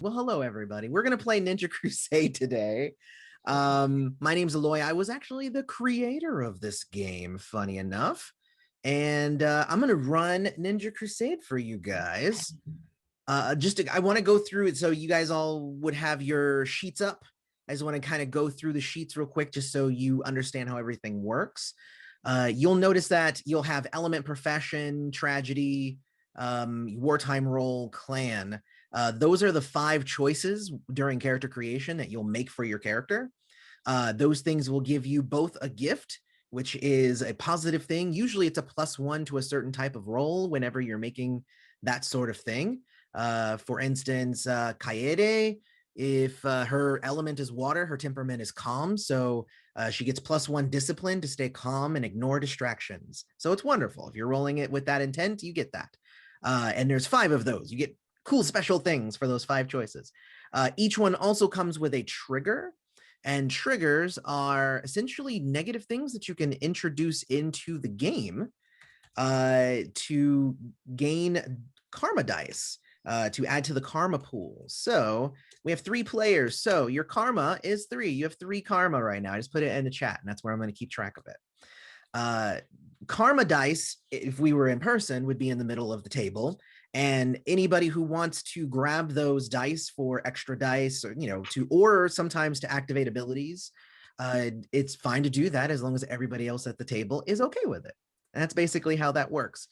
Well, hello, everybody. We're going to play Ninja Crusade today. My name's Eloy. I was actually the creator of this game, funny enough. And I'm going to run Ninja Crusade for you guys. I want to go through it so you guys all would have your sheets up. I just want to kind of go through the sheets real quick just so you understand how everything works. You'll notice that you'll have element, profession, tragedy, wartime role, clan. Those are the 5 choices during character creation that you'll make for your character. Those things will give you both a gift, which is a positive thing. Usually it's a +1 to a certain type of role whenever you're making that sort of thing. For instance, Kaede, if her element is water, her temperament is calm. So she gets +1 discipline to stay calm and ignore distractions. So it's wonderful. If you're rolling it with that intent, you get that. And there's 5 of those. You get cool special things for those 5 choices. Each one also comes with a trigger. And triggers are essentially negative things that you can introduce into the game to gain karma dice, to add to the karma pool. So we have 3 players. So your karma is 3. You have 3 karma right now. I just put it in the chat, and that's where I'm going to keep track of it. Karma dice, if we were in person, would be in the middle of the table. And anybody who wants to grab those dice for extra dice, or or sometimes to activate abilities, it's fine to do that as long as everybody else at the table is okay with it. And that's basically how that works.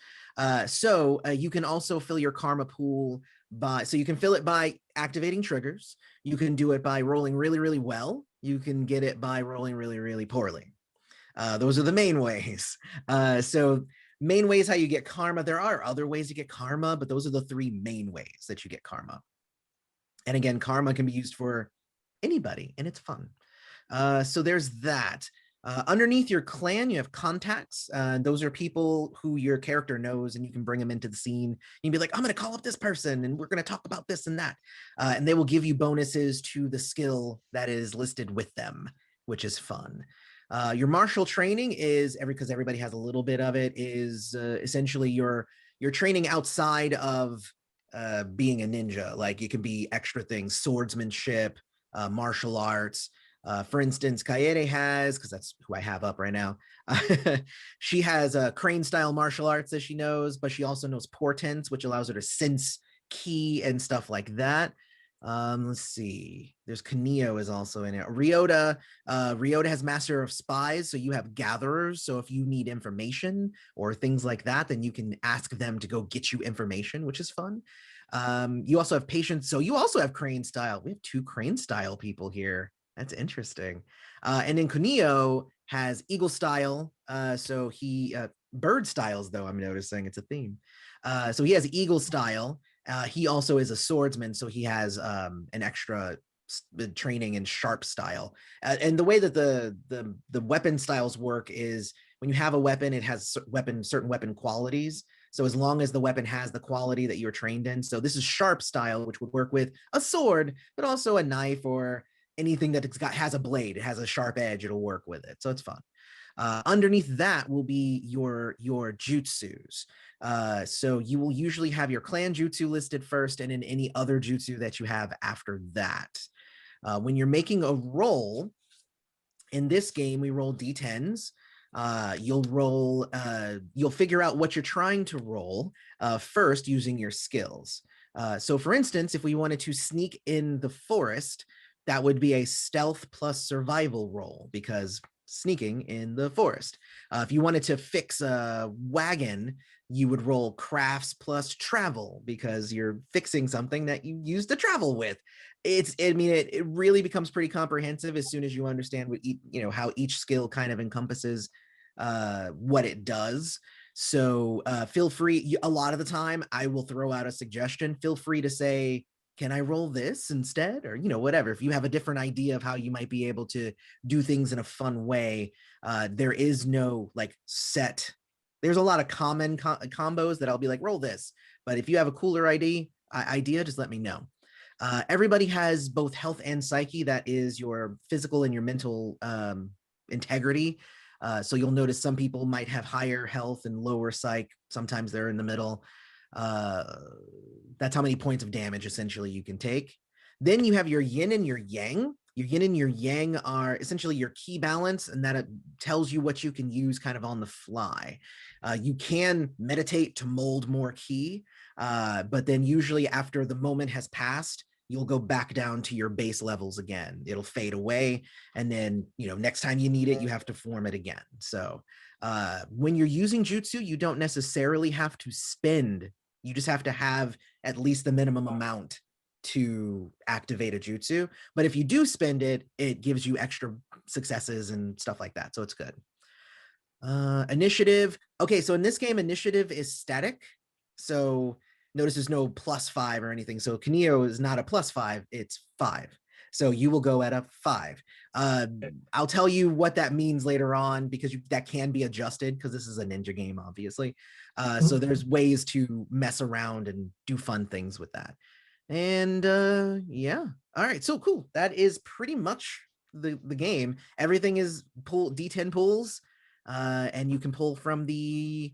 So you can also fill your karma pool so you can fill it by activating triggers. You can do it by rolling really, really well. You can get it by rolling really, really poorly. Those are the main ways. So main ways how you get karma. There are other ways to get karma, but those are the 3 main ways that you get karma. And again, karma can be used for anybody, and it's fun. So there's that. Underneath your clan, you have contacts. Those are people who your character knows, and you can bring them into the scene. You can be like, I'm going to call up this person, and we're going to talk about this and that. And they will give you bonuses to the skill that is listed with them, which is fun. Your martial training is because everybody has a little bit of it, is essentially your training outside of being a ninja. Like it can be extra things, swordsmanship, martial arts. For instance, Kaede has, because that's who I have up right now, she has crane style martial arts that she knows, but she also knows portents, which allows her to sense ki and stuff like that. Let's see. There's Kaneo is also in it. Ryota has Master of Spies, so you have gatherers. So if you need information or things like that, then you can ask them to go get you information, which is fun. You also have patience, so you also have crane style. We have 2 crane style people here. That's interesting. And then Kunio has eagle style. So he bird styles, though, I'm noticing it's a theme. So he has eagle style. He also is a swordsman, so he has an extra training in sharp style. And the way that the weapon styles work is when you have a weapon, it has certain weapon qualities. So as long as the weapon has the quality that you're trained in. So this is sharp style, which would work with a sword, but also a knife or anything that has a blade. It has a sharp edge. It'll work with it. So it's fun. Underneath that will be your jutsus. So you will usually have your clan jutsu listed first, and then any other jutsu that you have after that. When you're making a roll, in this game, we roll d10s. You'll figure out what you're trying to roll first using your skills. So for instance, if we wanted to sneak in the forest, that would be a stealth plus survival roll, because sneaking in the forest. If you wanted to fix a wagon, you would roll crafts plus travel, because you're fixing something that you use to travel with. It really becomes pretty comprehensive as soon as you understand how each skill kind of encompasses what it does. So feel free. A lot of the time, I will throw out a suggestion. Feel free to say, can I roll this instead? Or, whatever. If you have a different idea of how you might be able to do things in a fun way, there is no set. There's a lot of common combos that I'll be like, roll this. But if you have a cooler idea, just let me know. Everybody has both health and psyche. That is your physical and your mental integrity. So you'll notice some people might have higher health and lower psych. Sometimes they're in the middle. That's how many points of damage essentially you can take. Then you have your yin and your yang. Your yin and your yang are essentially your ki balance, and that it tells you what you can use kind of on the fly. You can meditate to mold more ki, but then usually after the moment has passed, you'll go back down to your base levels again. It'll fade away, and then next time you need it, you have to form it again. So when you're using jutsu, you don't necessarily have to spend. You just have to have at least the minimum amount to activate a jutsu. But if you do spend it, it gives you extra successes and stuff like that. So it's good. Initiative. Okay, so in this game, initiative is static. So notice there's no +5 or anything. So Kaneo is not a +5, it's 5. So you will go at a 5. I'll tell you what that means later on, because that can be adjusted, because this is a ninja game, obviously. So there's ways to mess around and do fun things with that. And yeah, all right, so cool. That is pretty much the game. Everything is D10 pulls, and you can pull from the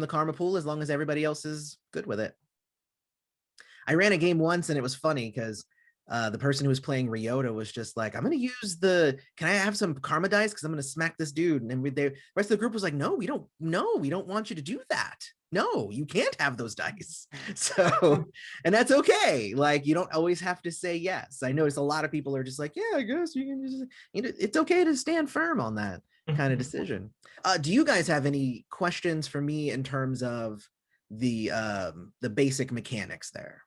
karma pool as long as everybody else is good with it. I ran a game once and it was funny because the person who was playing Ryota was just like, I'm going to use can I have some karma dice? Because I'm going to smack this dude. And the rest of the group was like, no, we don't want you to do that. No, you can't have those dice. So, and that's okay. Like, you don't always have to say yes. I notice a lot of people are just like, yeah, I guess you can just, it's okay to stand firm on that kind of decision. Do you guys have any questions for me in terms of the basic mechanics there?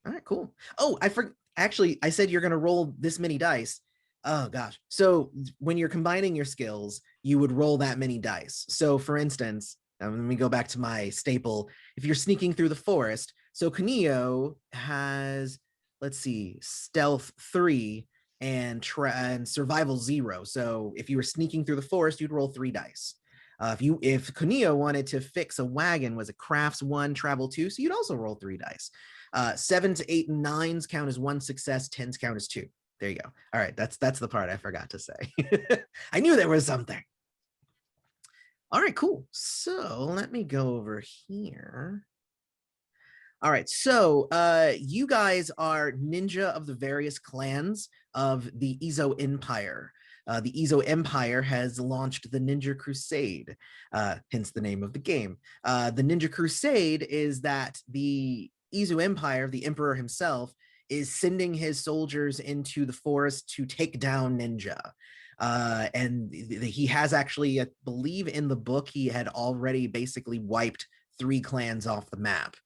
All right, cool. Oh, actually, I said you're going to roll this many dice. Oh gosh. So when you're combining your skills, you would roll that many dice. So for instance, let me go back to my staple. If you're sneaking through the forest, so Kaneo has, let's see, stealth 3 and survival 0. So if you were sneaking through the forest, you'd roll 3 dice. If Kaneo wanted to fix a wagon, was it crafts 1, travel 2? So you'd also roll 3 dice. 7s, 8, and 9s count as 1 success. 10s count as 2. There you go. All right, that's the part I forgot to say. I knew there was something. All right, cool. So let me go over here. All right, so you guys are ninja of the various clans of the Ezo Empire. The Ezo Empire has launched the Ninja Crusade, hence the name of the game. The Ninja Crusade is that the Ezo Empire, the emperor himself, is sending his soldiers into the forest to take down ninja. And he has actually, I believe in the book, he had already basically wiped 3 clans off the map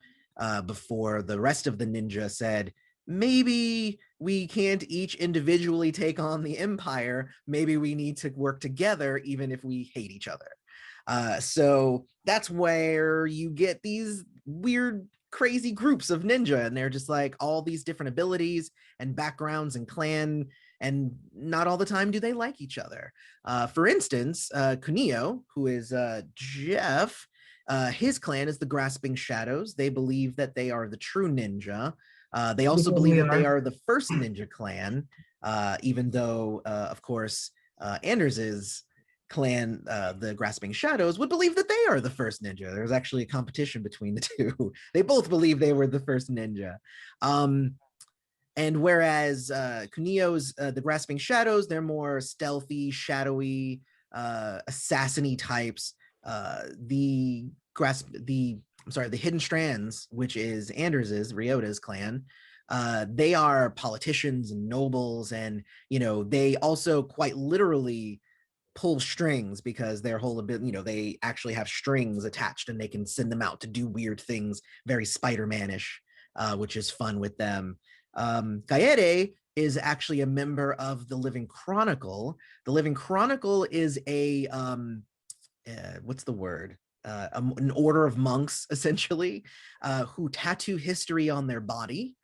before the rest of the ninja said, maybe we can't each individually take on the empire. Maybe we need to work together, even if we hate each other. So that's where you get these weird, crazy groups of ninja, and they're just like all these different abilities and backgrounds and clan, and not all the time do they like each other. For instance, Kunio, who is Jeff, his clan is the Grasping Shadows. They believe that they are the true ninja. They also believe that they are the first ninja clan, even though, of course, Anders's clan, the Grasping Shadows, would believe that they are the first ninja. There's actually a competition between the two. They both believe they were the first ninja. And whereas Kunio's, the Grasping Shadows, they're more stealthy, shadowy, assassin-y types. The Hidden Strands, which is Anders's, Ryota's clan, they are politicians and nobles, and they also quite literally pull strings, because their whole ability, they actually have strings attached and they can send them out to do weird things, very Spider-Man-ish, which is fun with them. Kaede is actually a member of the Living Chronicle. The Living Chronicle is a what's the word? An order of monks, essentially, who tattoo history on their body.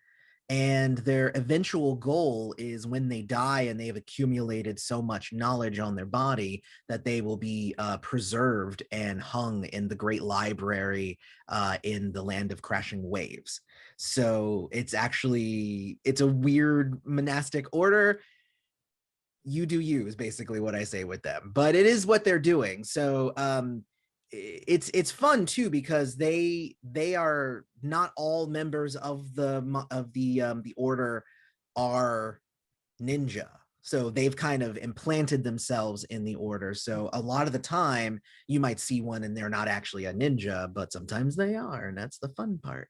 And their eventual goal is, when they die and they've accumulated so much knowledge on their body, that they will be preserved and hung in the great library in the land of crashing waves. So it's a weird monastic order. You do you is basically what I say with them, but it is what they're doing. So it's fun too, because they are not all members of the order are ninja. So they've kind of implanted themselves in the order. So a lot of the time you might see one and they're not actually a ninja, but sometimes they are, and that's the fun part.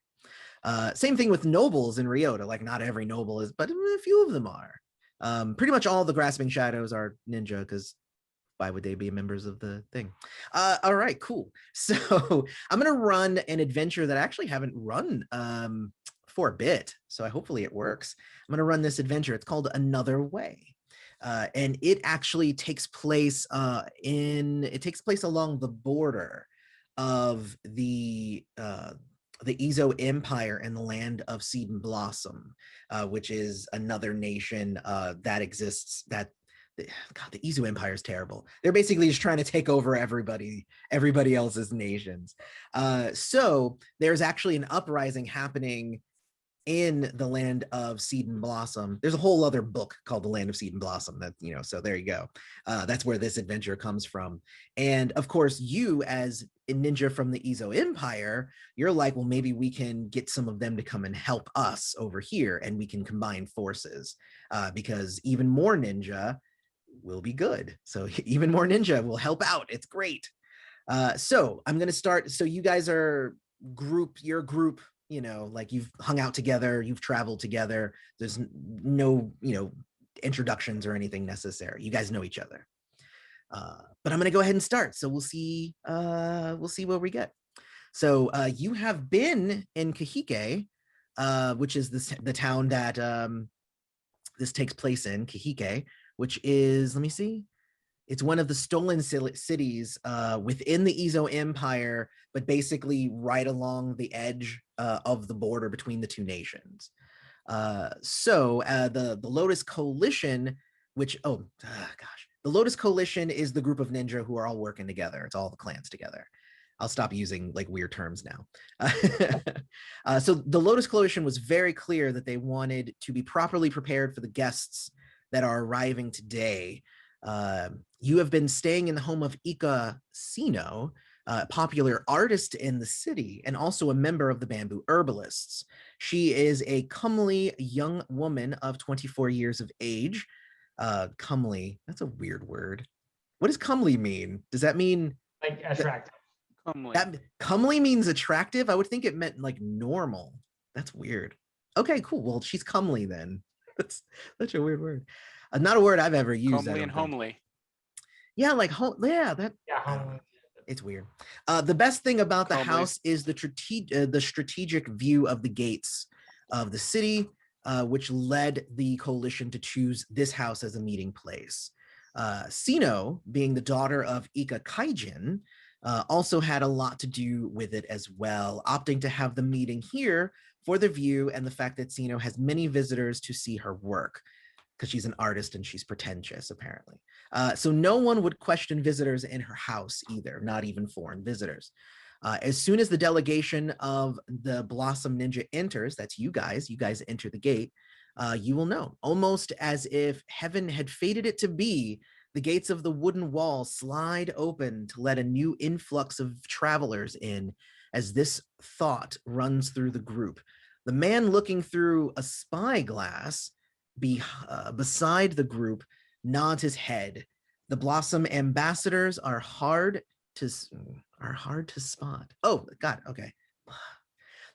Same thing with nobles in Ryota. Like, not every noble is, but a few of them are. Pretty much all the Grasping Shadows are ninja, because why would they be members of the thing? All right, cool. So I'm gonna run an adventure that I actually haven't run for a bit. So hopefully it works. I'm gonna run this adventure. It's called Another Way. And it actually takes place along the border of the Ezo Empire and the land of Seed and Blossom, which is another nation that exists. God, the Ezo Empire is terrible. They're basically just trying to take over everybody else's nations. So there's actually an uprising happening in the land of Seed and Blossom. There's a whole other book called The Land of Seed and Blossom that, so there you go. That's where this adventure comes from. And of course, you as a ninja from the Ezo Empire, you're like, well, maybe we can get some of them to come and help us over here, and we can combine forces, because even more ninja will be good. So even more ninja will help out. It's great. So I'm going to start. So you guys are your group, like you've hung out together, you've traveled together. There's no, introductions or anything necessary. You guys know each other. But I'm going to go ahead and start. So we'll see where we get. So you have been in Kahike, which is the town that this takes place in, Kahike, which is, let me see, it's one of the stolen cities within the Ezo Empire, but basically right along the edge of the border between the two nations. So the Lotus Coalition, which, the Lotus Coalition is the group of ninja who are all working together. It's all the clans together. I'll stop using like weird terms now. So the Lotus Coalition was very clear that they wanted to be properly prepared for the guests that are arriving today. You have been staying in the home of Ika Sino, a popular artist in the city and also a member of the Bamboo Herbalists. She is a comely young woman of 24 years of age. Comely, that's a weird word. What does comely mean? Does that mean like attractive? Comely. That comely means attractive? I would think it meant like normal. That's weird. Okay, cool. Well, she's comely then. That's such a weird word. Not a word I've ever used. Comely and homely. Yeah, like Homely. it's weird. The best thing about the Comely. house is the strategic view of the gates of the city, which led the coalition to choose this house as a meeting place. Sino, being the daughter of Ika Kaijin, also had a lot to do with it as well, opting to have the meeting here for the view and the fact that Sino has many visitors to see her work, because she's an artist and she's pretentious, apparently. So no one would question visitors in her house either, not even foreign visitors. As soon as the delegation of the Blossom Ninja enters, that's you guys enter the gate, you will know, almost as if heaven had fated it to be, the gates of the wooden wall slide open to let a new influx of travelers in, as this thought runs through the group. The man looking through a spyglass beside the group nods his head. The Blossom ambassadors are hard to spot. Oh God, okay.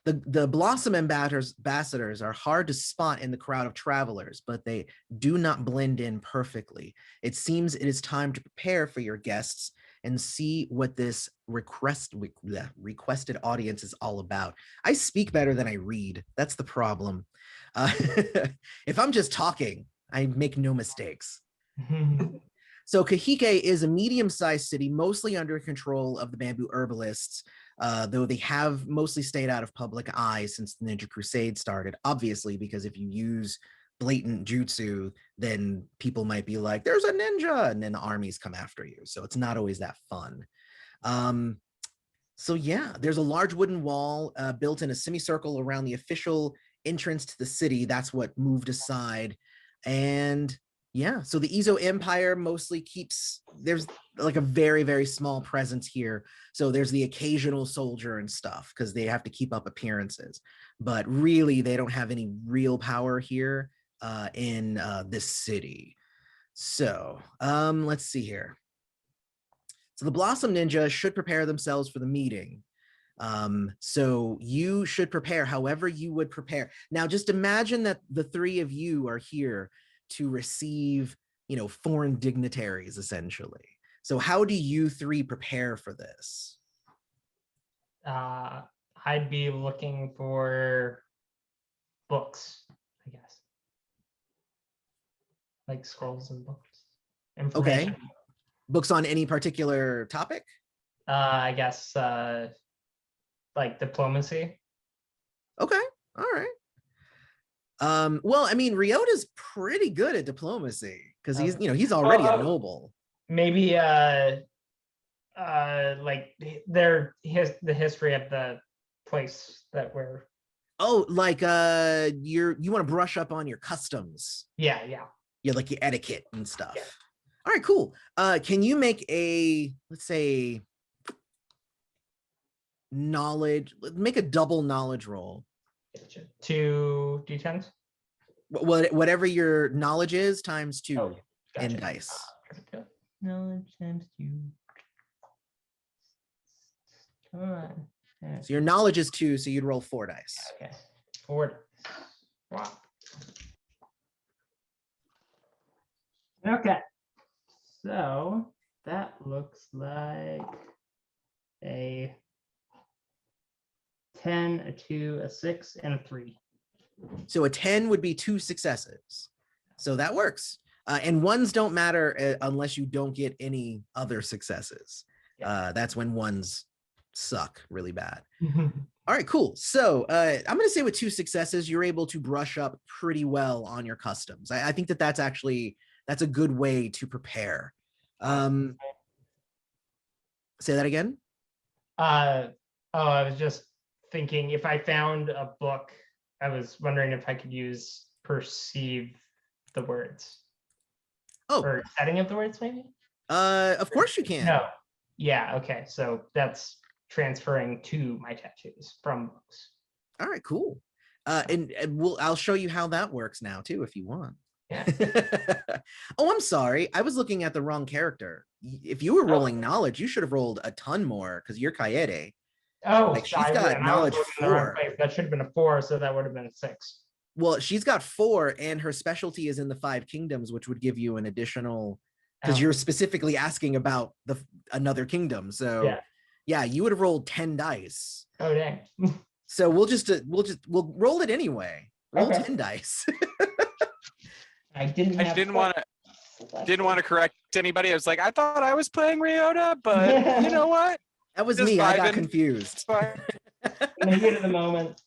The Blossom ambassadors are hard to spot in the crowd of travelers, but they do not blend in perfectly. It seems it is time to prepare for your guests and see what this requested audience is all about. I speak better than I read. That's the problem. If I'm just talking, I make no mistakes. So Kahike is a medium-sized city, mostly under control of the Bamboo Herbalists, though they have mostly stayed out of public eye since the Ninja Crusade started, obviously, because if you use blatant jutsu, then people might be like, there's a ninja, and then armies come after you. So it's not always that fun. So yeah, there's a large wooden wall built in a semicircle around the official entrance to the city. That's what moved aside. And Yeah, so the Ezo Empire mostly keeps, there's like a very, very small presence here. So there's the occasional soldier and stuff because they have to keep up appearances. But really, they don't have any real power here in this city. So let's see here. So the Blossom Ninja should prepare themselves for the meeting. So you should prepare however you would prepare. Now, just imagine that the three of you are here to receive, foreign dignitaries, essentially. So how do you three prepare for this? I'd be looking for books, I guess. Like scrolls and books. Information. Okay. Books on any particular topic? I guess like diplomacy. Okay. All right. Well, I mean, Ryota's pretty good at diplomacy because he's already a noble. Maybe like the history of the place that we're. Oh, like you want to brush up on your customs. Yeah, like your etiquette and stuff. Yeah. All right, cool. Can you make a, let's say, make a double knowledge roll? 2 d10s. Whatever your knowledge is times 2. Oh, gotcha. And dice. Knowledge times 2. Come on. So your knowledge is 2, so you'd roll 4 dice. Okay. 4. Wow. Okay. So that looks like a 10, a 2, a 6, and a 3. So a 10 would be 2 successes. So that works. And ones don't matter unless you don't get any other successes. Yeah. That's when ones suck really bad. All right, cool. So I'm going to say with 2 successes, you're able to brush up pretty well on your customs. I think that's a good way to prepare. Say that again. I was just thinking if I found a book, I was wondering if I could use perceive the words. Oh, or setting of the words, maybe. Of course you can. No. Yeah. Okay. So that's transferring to my tattoos from books. All right, cool. And I'll show you how that works now too, if you want. Yeah. Oh, I'm sorry. I was looking at the wrong character. If you were rolling knowledge, you should have rolled a ton more because you're Kaede. Oh, like she's got knowledge 4. That should have been a 4, so that would have been a 6. Well, she's got 4, and her specialty is in the 5 kingdoms, which would give you an additional, because you're specifically asking about another kingdom. So yeah, you would have rolled 10 dice. Oh dang. So we'll roll it anyway. Roll 10 dice. I didn't want to correct anybody. I was like, I thought I was playing Ryota, but you know what? That was me. I got confused. In the heat of the moment.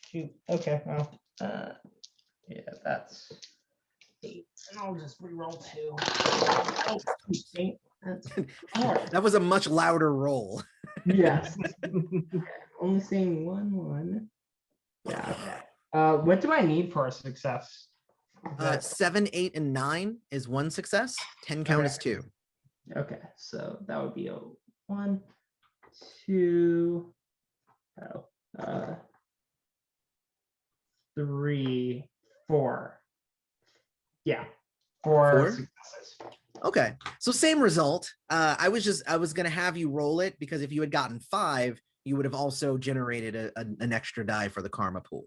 Shoot. Okay. Well. Yeah, that's 8, and I'll just re-roll 2. Oh, 8. That was a much louder roll. Yes. Only seeing 1. Yeah. Okay. What do I need for a success? 7, 8, and 9 is 1 success. 10 count is 2. Okay, so that would be a 1, 2, 3, 4. Yeah, 4 successes. Okay, so same result. I was gonna have you roll it because if you had gotten 5, you would have also generated an extra die for the karma pool.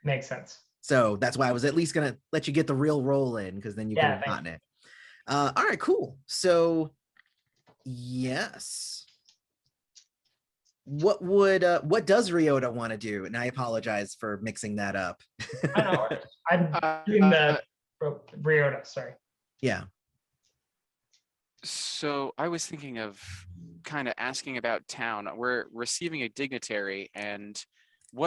Makes sense. So that's why I was at least gonna let you get the real roll in, because then you could have gotten it. All right, cool. So yes. What does Ryota want to do? And I apologize for mixing that up. I know. I'm doing the Ryota, sorry. Yeah. So I was thinking of kind of asking about town. We're receiving a dignitary, and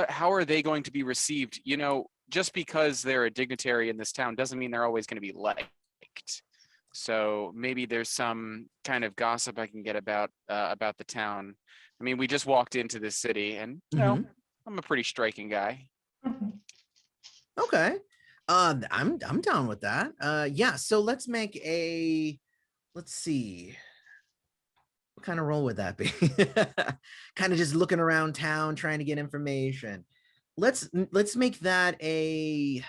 how are they going to be received? You know, just because they're a dignitary in this town doesn't mean they're always going to be liked. So maybe there's some kind of gossip I can get about the town. I mean, we just walked into this city, and you know, I'm a pretty striking guy. Okay. I'm down with that. Yeah, so let's make let's see. What kind of role would that be? Kind of just looking around town trying to get information. Let's make that a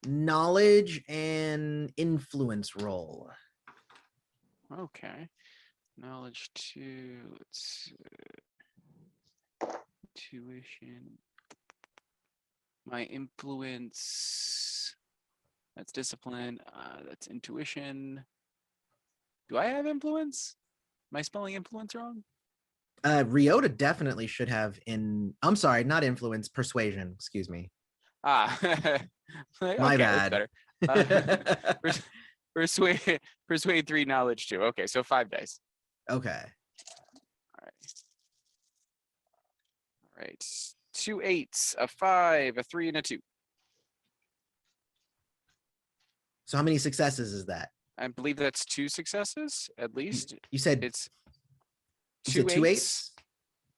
knowledge and influence role. Okay. Knowledge 2. Let's tuition. My influence. That's discipline. That's intuition. Do I have influence? Am I spelling influence wrong? Ryota definitely should have I'm sorry, not influence, persuasion, excuse me. Ah, My okay, that's bad. better. Persuade 3, knowledge 2. Okay, so 5 dice. Okay. All right. 2 8s, a 5, a 3, and a 2. So how many successes is that? I believe that's 2 successes at least. You said It's you 2 said 2 8s. 8s?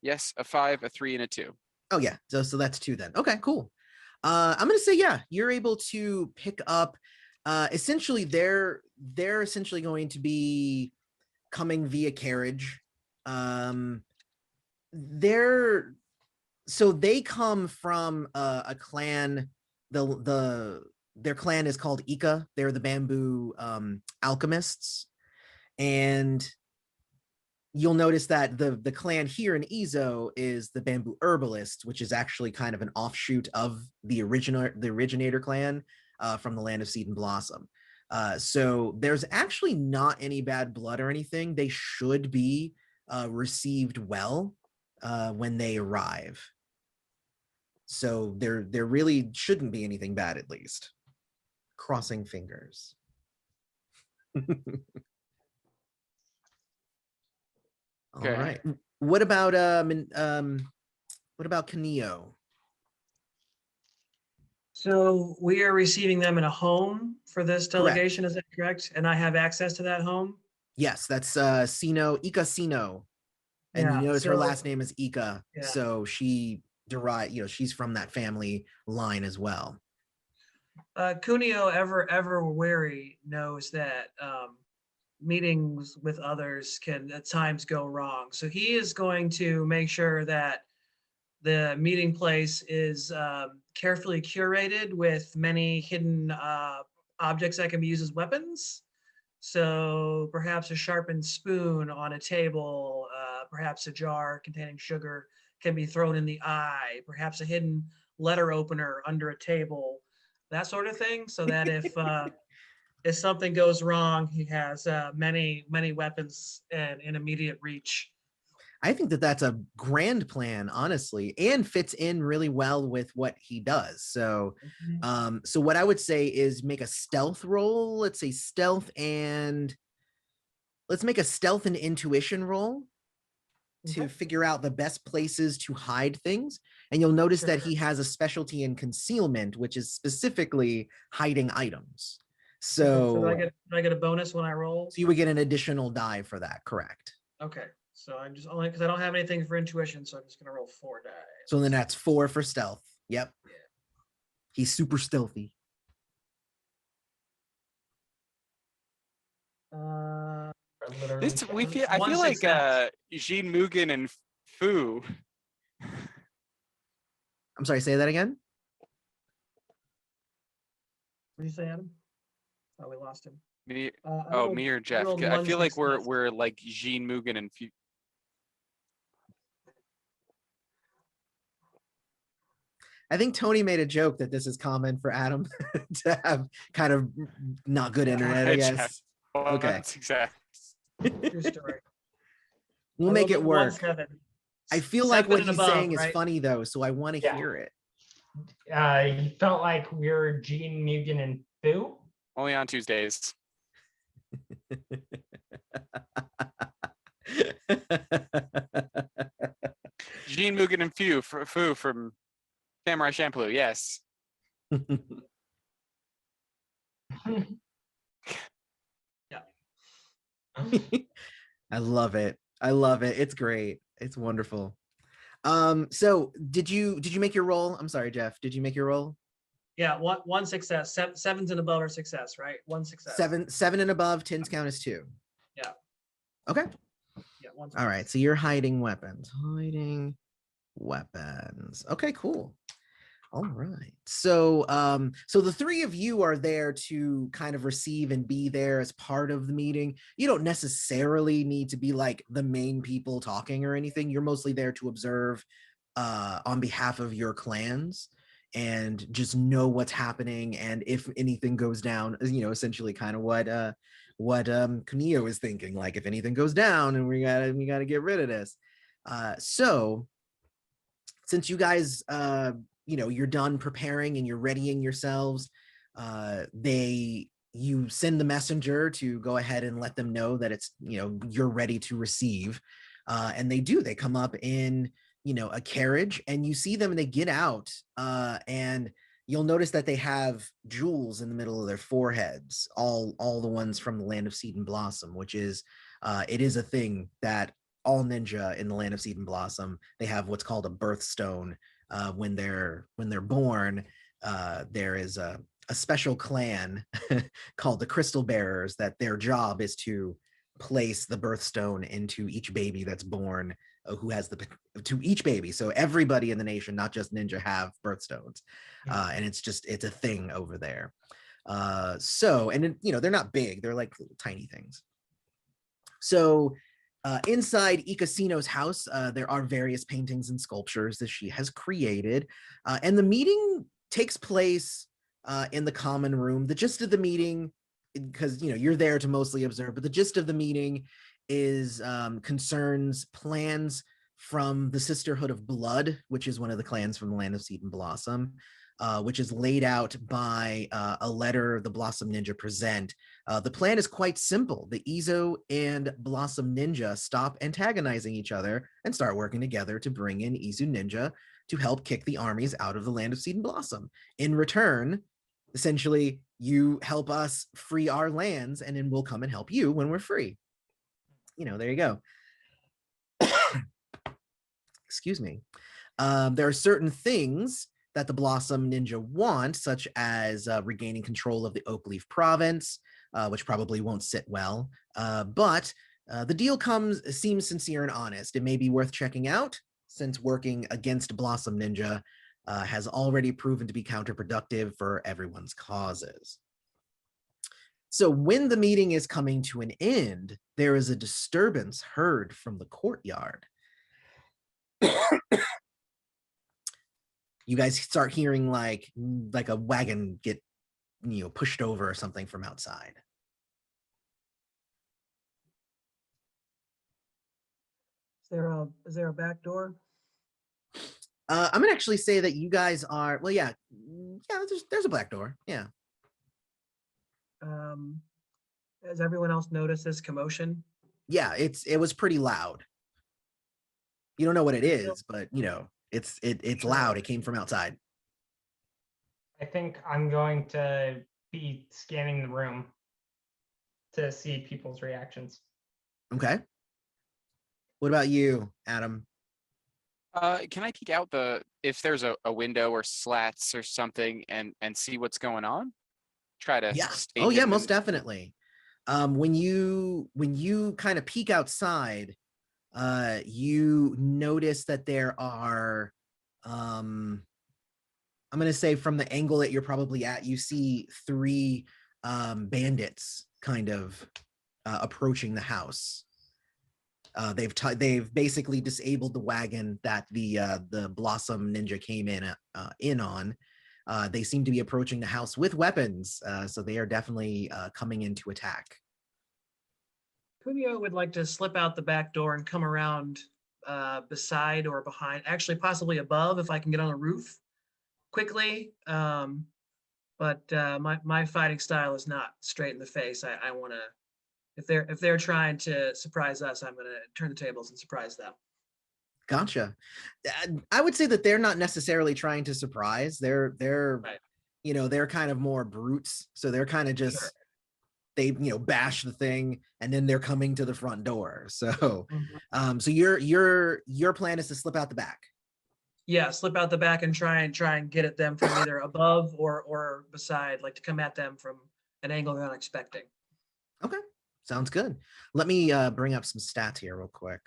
Yes, a 5, a 3, and a 2. Oh yeah, so that's 2 then. Okay, cool. I'm gonna say yeah, you're able to pick up. Essentially, they're essentially going to be coming via carriage. They're so they come from a clan. Their clan is called Ika. They're the bamboo alchemists, and you'll notice that the clan here in Ezo is the bamboo herbalist, which is actually kind of an offshoot of the originator clan from the land of Seed and Blossom. So there's actually not any bad blood or anything. They should be received well when they arrive. So there really shouldn't be anything bad, at least. Crossing fingers. All Okay. right. What about Kaneo? So we are receiving them in a home for this Correct. delegation, is that correct? And I have access to that home? Yes, that's Sino, Ika Sino. And Yeah, you notice her so- last name is Ika. Yeah. So she she's from that family line as well. Cuneo, ever wary, knows that meetings with others can at times go wrong. So he is going to make sure that the meeting place is carefully curated with many hidden objects that can be used as weapons. So perhaps a sharpened spoon on a table, perhaps a jar containing sugar can be thrown in the eye, perhaps a hidden letter opener under a table, that sort of thing. So that if something goes wrong, he has many weapons and in immediate reach. I think that that's a grand plan, honestly, and fits in really well with what he does. So, so what I would say is make a stealth roll. Let's say stealth and let's make a stealth and intuition roll to figure out the best places to hide things. And you'll notice that he has a specialty in concealment, which is specifically hiding items. So, do I get a bonus when I roll? So you would get an additional die for that, correct? Okay. So I'm just only because I don't have anything for intuition, so I'm just gonna roll 4 die. So then that's 4 for stealth. Yep. Yeah. He's super stealthy. I feel like Jean Mugen and Fu. I'm sorry, say that again. What did you say, Adam? Oh, we lost him. Me, rolled- me or Jeff. rolled I one feel like success. we're like Jean Mugen and Fu. I think Tony made a joke that this is common for Adam to have kind of not good internet, I guess. Jeff. Well, Okay. that's exact. True story. We'll I make rolled it a 1, work. 7. I feel like 7 what and he's above, saying is right? funny though, so I want to Yeah. hear it. He felt like we were Gene, Mugen, and Fu. Only on Tuesdays. Jean Mugen and Fu from Samurai Champloo. Yes. I love it. I love it. It's great. It's wonderful. So did you make your roll? I'm sorry, Jeff. Did you make your roll? Yeah, one success. Sevens and above are success, right? One success. Seven and above, 10's count as 2. Yeah. Okay. Yeah, one All right. success. So you're hiding weapons. Hiding weapons. Okay, cool. All right. So so the three of you are there to kind of receive and be there as part of the meeting. You don't necessarily need to be like the main people talking or anything. You're mostly there to observe on behalf of your clans and just know what's happening, and if anything goes down, essentially kind of what Kunio is thinking, like if anything goes down and we gotta get rid of this. So since you guys you're done preparing and you're readying yourselves, you send the messenger to go ahead and let them know that it's you're ready to receive, and they come up in a carriage, and you see them and they get out, and you'll notice that they have jewels in the middle of their foreheads, all the ones from the land of seed and blossom, which is it is a thing that all ninja in the land of seed and blossom, they have what's called a birthstone. When they're born, there is a special clan called the Crystal Bearers that their job is to place the birthstone into each baby that's born, who has to each baby. So everybody in the nation, not just ninja, have birthstones, and it's a thing over there. And they're not big; they're like little tiny things. So inside Ikasino's house, there are various paintings and sculptures that she has created, and the meeting takes place in the common room. The gist of the meeting, because you're there to mostly observe, but the gist of the meeting is concerns plans from the Sisterhood of Blood, which is one of the clans from the land of seed and blossom, which is laid out by a letter the Blossom Ninja present. The plan is quite simple. The Izo and Blossom Ninja stop antagonizing each other and start working together to bring in Izu Ninja to help kick the armies out of the land of seed and blossom. In return, essentially, you help us free our lands, and then we'll come and help you when we're free. There you go. Excuse me. There are certain things that the Blossom Ninja want, such as regaining control of the Oakleaf province, which probably won't sit well. But the deal seems sincere and honest. It may be worth checking out, since working against Blossom Ninja has already proven to be counterproductive for everyone's causes. So when the meeting is coming to an end, there is a disturbance heard from the courtyard. You guys start hearing like a wagon get pushed over or something from outside. Is there a back door? I'm gonna actually say that you guys are, well, yeah, there's a black door. Yeah. Has everyone else noticed this commotion? Yeah, it was pretty loud. You don't know what it is, but it's loud. It came from outside. I think I'm going to be scanning the room to see people's reactions. Okay. What about you, Adam? Can I peek out if there's a window or slats or something and see what's going on? Try to stay Oh yeah, hidden most definitely. When you kind of peek outside, you notice that there are I'm gonna say from the angle that you're probably at, you see 3 bandits kind of approaching the house. They've basically disabled the wagon that the Blossom Ninja came in on. They seem to be approaching the house with weapons, so they are definitely coming in to attack. Kunio would like to slip out the back door and come around beside or behind, actually possibly above if I can get on the roof quickly. But my fighting style is not straight in the face. I want to, if they're trying to surprise us, I'm going to turn the tables and surprise them. Gotcha. I would say that they're not necessarily trying to surprise. They're Right. They're kind of more brutes. So they're kind of just they bash the thing and then they're coming to the front door. So so your plan is to slip out the back. Yeah, slip out the back and try and get at them from either above or beside, like to come at them from an angle they're not expecting. Okay, sounds good. Let me bring up some stats here real quick.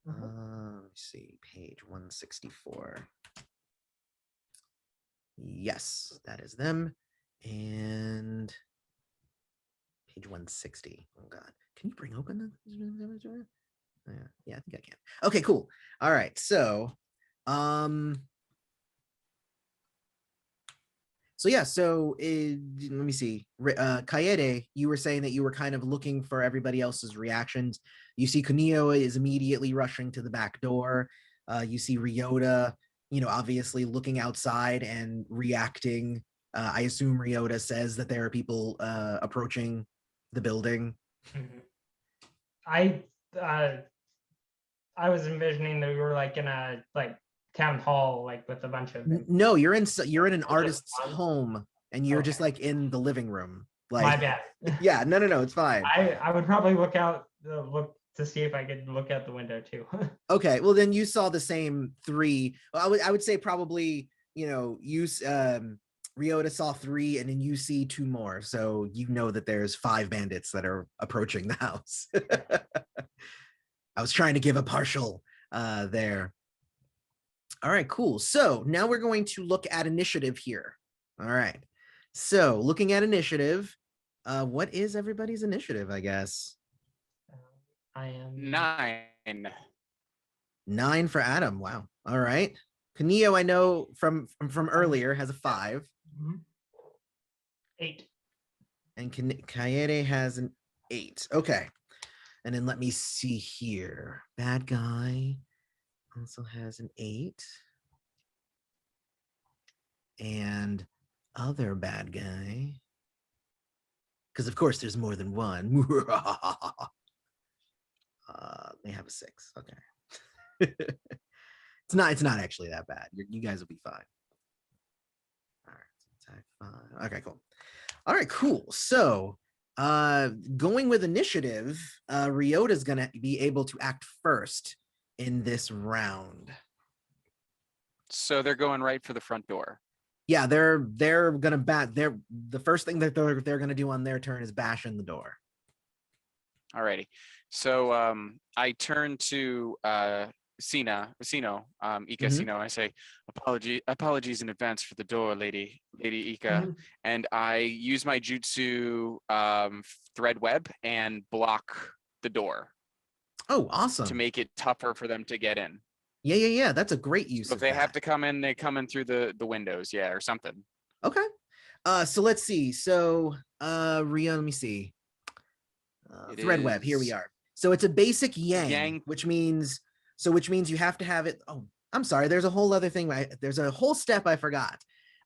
Mhm. Let me see, page 164. Yes, that is them. And page 160. Oh God, can you bring open the? Yeah, I think I can. Okay, cool. All right, so, let me see. Kaede, you were saying that you were kind of looking for everybody else's reactions. You see Kunio is immediately rushing to the back door. You see Ryota, obviously looking outside and reacting. I assume Ryota says that there are people approaching the building. Mhm. I was envisioning that we were like in a town hall, like with a bunch of No, you're in an artist's fun. home, and you're just Okay. like in the living room. My Like, bad. yeah, no, it's fine. I would probably look to see if I could look out the window too. Okay, well then you saw the same three. Well, I would say probably Ryota saw three, and then you see two more, so you know that there's 5 bandits that are approaching the house. I was trying to give a partial there. All right, cool. So now we're going to look at initiative here. All right. So looking at initiative, what is everybody's initiative, I guess? I am 9. 9 for Adam. Wow. All right. Kaneo, I know from earlier, has a 5. 8. And Kaede has an 8. Okay. And then let me see here. Bad guy also has an 8. And other bad guy, because of course there's more than one. They have a 6. Okay. It's not actually that bad. You guys will be fine. All right. Attack 5. Okay, cool. All right, cool. So going with initiative, Ryota's gonna be able to act first in this round. So they're going right for the front door. Yeah, they're gonna bat. The first thing that they're gonna do on their turn is bash in the door. Alrighty. So I turn to Ika Mhm. Sino. I say, apologies in advance for the door, Lady Ika. And I use my jutsu thread web and block the door Oh, to awesome. make it tougher for them to get in. Yeah. That's a great use So if of they that. have to come in, they come in through the windows, yeah, or something. Okay. So let's see. So Ria, let me see. Thread web. Here we is are. So it's a basic yang, Yang. which means you have to have it. Oh, I'm sorry. There's a whole other thing. There's a whole step I forgot.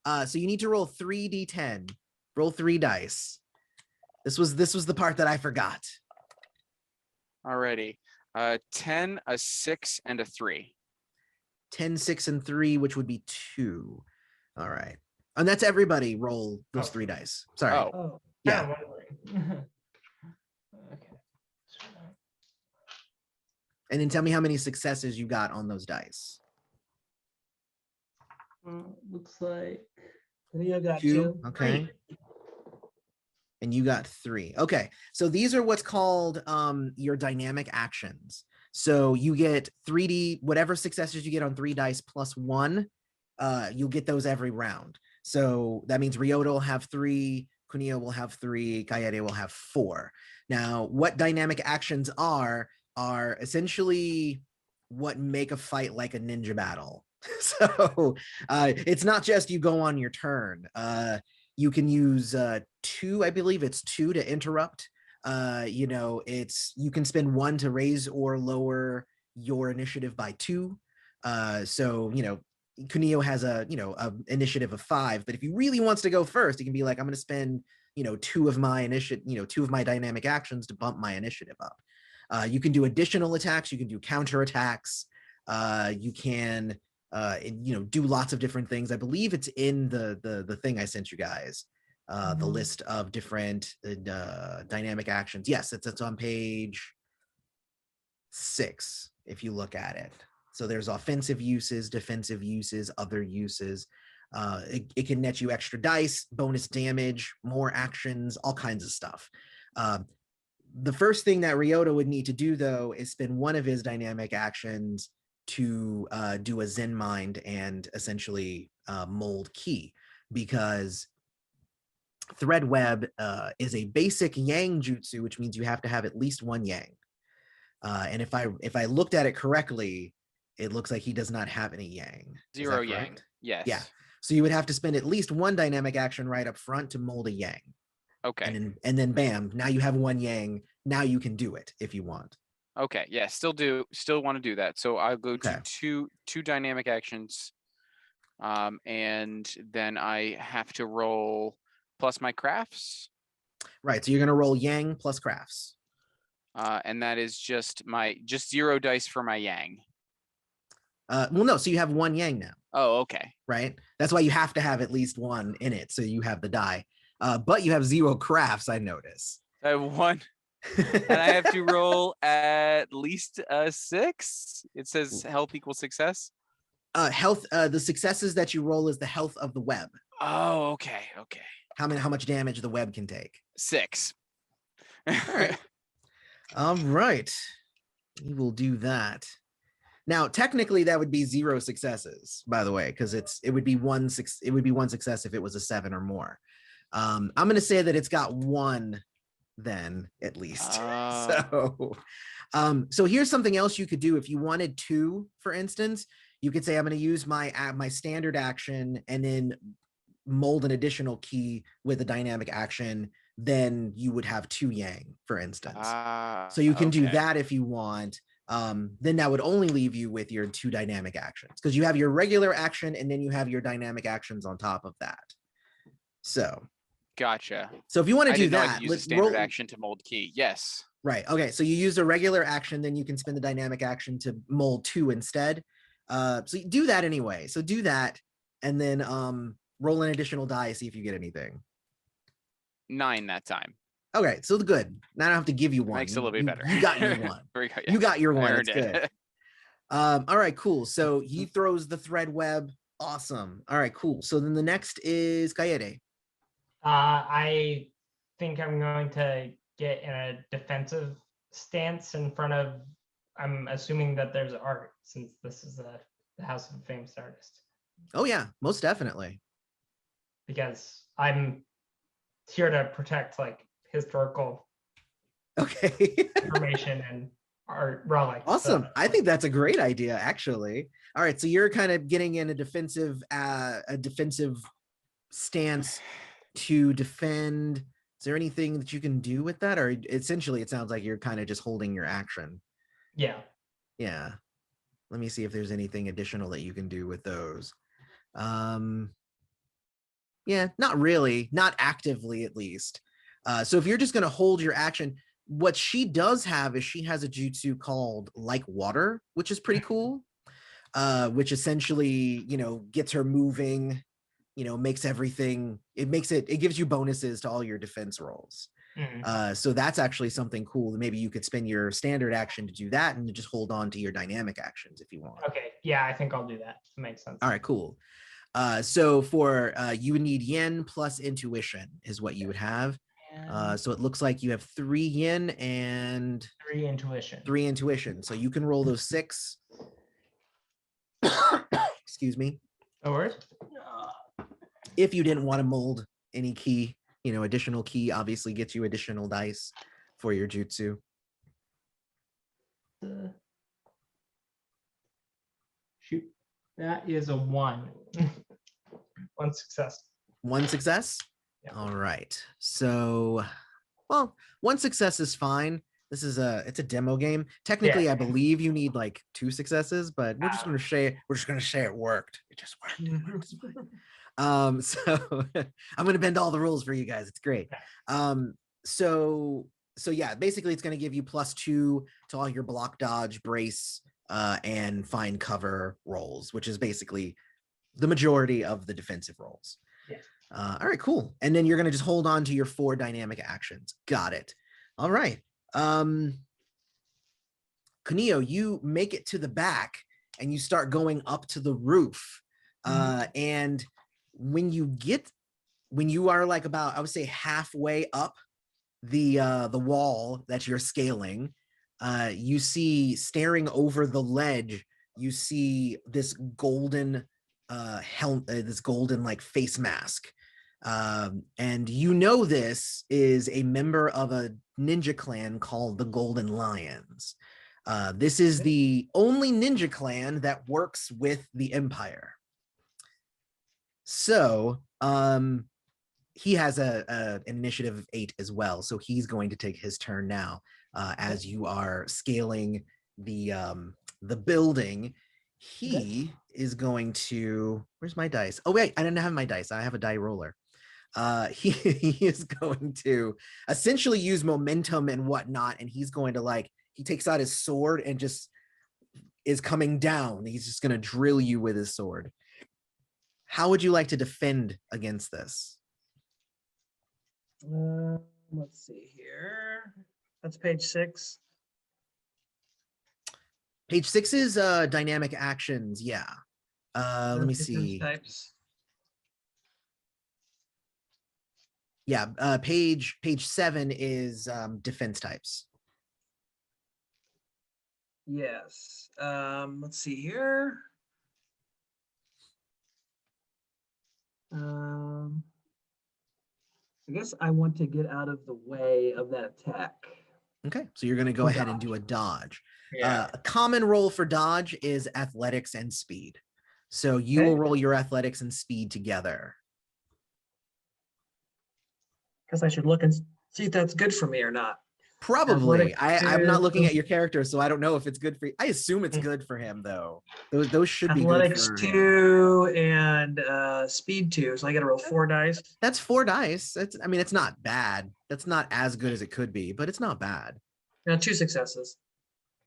So you need to roll 3d10. Roll 3 dice. This was the part that I forgot. Alrighty. 10, a 6, and a 3. 10, 6, and 3, which would be 2. All right. And that's everybody roll those 3 dice. Sorry. Oh, Oh, Yeah. kinda wondering. Okay. And then tell me how many successes you got on those dice. Looks like Leo got 2. 2. Okay. And you got 3. Okay. So these are what's called your dynamic actions. So you get 3D, whatever successes you get on 3 dice plus 1, you'll get those every round. So that means Ryota will have 3, Kunio will have 3, Kaede will have 4. Now, what dynamic actions are essentially what make a fight like a ninja battle. So it's not just you go on your turn. You can use 2, I believe it's 2 to interrupt. You can spend 1 to raise or lower your initiative by 2. So Kunio has a initiative of 5, but if he really wants to go first, he can be like, I'm going to spend 2 of my initiative, 2 of my dynamic actions to bump my initiative up. You can do additional attacks. You can do counter attacks. You can do lots of different things. I believe it's in the thing I sent you guys. The list of different dynamic actions. Yes, it's on page 6 if you look at it. So there's offensive uses, defensive uses, other uses. It can net you extra dice, bonus damage, more actions, all kinds of stuff. The first thing that Ryota would need to do, though, is spend one of his dynamic actions to do a Zen Mind and essentially mold Ki, because Thread Web is a basic Yang jutsu, which means you have to have at least one Yang. And if I looked at it correctly, it looks like he does not have any Yang. Zero Yang. Yes. Yeah. So you would have to spend at least one dynamic action right up front to mold a Yang. Okay. And then bam, now you have one Yang. Now you can do it if you want. Okay. Yeah. Still want to do that. So I'll go Okay. to two dynamic actions. And then I have to roll plus my crafts. Right. So you're gonna roll Yang plus crafts. And that is just 0 dice for my Yang. Well, no, so you have one Yang now, Oh, okay. right? That's why you have to have at least one in it, so you have the die. But you have 0 crafts, I notice. I have 1. And I have to roll at least a 6. It says health equals success. Health, the successes that you roll is the health of the web. Oh, okay. Okay. How much damage the web can take. 6. All right. All right. You will do that. Now, technically, that would be 0 successes, by the way, because it would be one success if it was a 7 or more. I'm going to say that it's got 1 then, at least. So here's something else you could do if you wanted 2, for instance. You could say, I'm going to use my standard action and then mold an additional Ki with a dynamic action. Then you would have 2 Yang, for instance. So you can do that if you want. Then that would only leave you with your 2 dynamic actions, because you have your regular action and then you have your dynamic actions on top of that. So gotcha. So if you want to do I that, could use a standard action to mold Ki. Yes. Right. Okay. So you use a regular action, then you can spend the dynamic action to mold 2 instead. So you do that anyway. So do that, and then roll an additional die, see if you get anything. 9 that time. Okay, so good. Now I don't have to give you one. Makes it a little bit better. You got your one. You got your one. It's good. All right, cool. So he throws the thread web. Awesome. All right, cool. So then the next is Kaede. I think I'm going to get in a defensive stance in front of, I'm assuming that there's art, since this is the House of a Famous Artist. Oh yeah, most definitely. Because I'm here to protect like historical information and art relics. Awesome. I think that's a great idea, actually. All right, so you're kind of getting in a defensive stance to defend. Is there anything that you can do with that, or essentially it sounds like you're kind of just holding your action? Yeah. Let me see if there's anything additional that you can do with those. Yeah, not really, not actively at least. So if you're just going to hold your action, what she does have is she has a jutsu called Like Water, which is pretty cool, which essentially, gets her moving, makes everything, it gives you bonuses to all your defense rolls. So that's actually something cool. Maybe you could spend your standard action to do that and just hold on to your dynamic actions if you want. Okay, yeah, I think I'll do that. That makes sense. All right, cool. So for you would need yen plus intuition is what you would have. So it looks like you have 3 yen and 3 intuition. 3 intuition. So you can roll those 6. Excuse me. No worries. If you didn't want to mold any Ki, additional Ki obviously gets you additional dice for your jutsu. Shoot, that is a 1. 1 success. 1 success? Yeah. All right. So, well, 1 success is fine. This is it's a demo game. Technically, I believe you need like 2 successes, but we're just going to say it worked. It just worked. So I'm going to bend all the rules for you guys. It's great. So yeah, basically it's going to give you +2 to all your block, dodge, brace, and find cover rolls, which is basically the majority of the defensive rolls. All right, cool. And then you're going to just hold on to your 4 dynamic actions. Got it. All right. Kunio, you make it to the back and you start going up to the roof. And when you are like about, I would say, halfway up the wall that you're scaling, you see, staring over the ledge, you see this golden this golden like face mask. And you know this is a member of a ninja clan called the Golden Lions. This is the only ninja clan that works with the Empire. So he has an initiative of 8 as well. So he's going to take his turn now as you are scaling the building. He is going to, where's my dice? Oh wait, I didn't have my dice. I have a die roller. He is going to essentially use momentum and whatnot, and he's going to he takes out his sword and just is coming down. He's just going to drill you with his sword. How would you like to defend against this? Let's see here. That's page 6. Page 6 is dynamic actions. Yeah. Let me see. Types. Yeah. Page 7 is defense types. Yes. Let's see here. I guess I want to get out of the way of that attack. Okay, so you're going to go ahead and do a dodge. Yeah. A common roll for dodge is athletics and speed. So you will roll your athletics and speed together. Guess I should look and see if that's good for me or not. Probably. I'm not looking at your your character, so I don't know if it's good for you. I assume it's good for him, though. Those should be good athletics for 2 and speed 2. So I got to roll 4 dice. That's 4 dice. I mean, it's not bad. That's not as good as it could be, but it's not bad. 2 successes.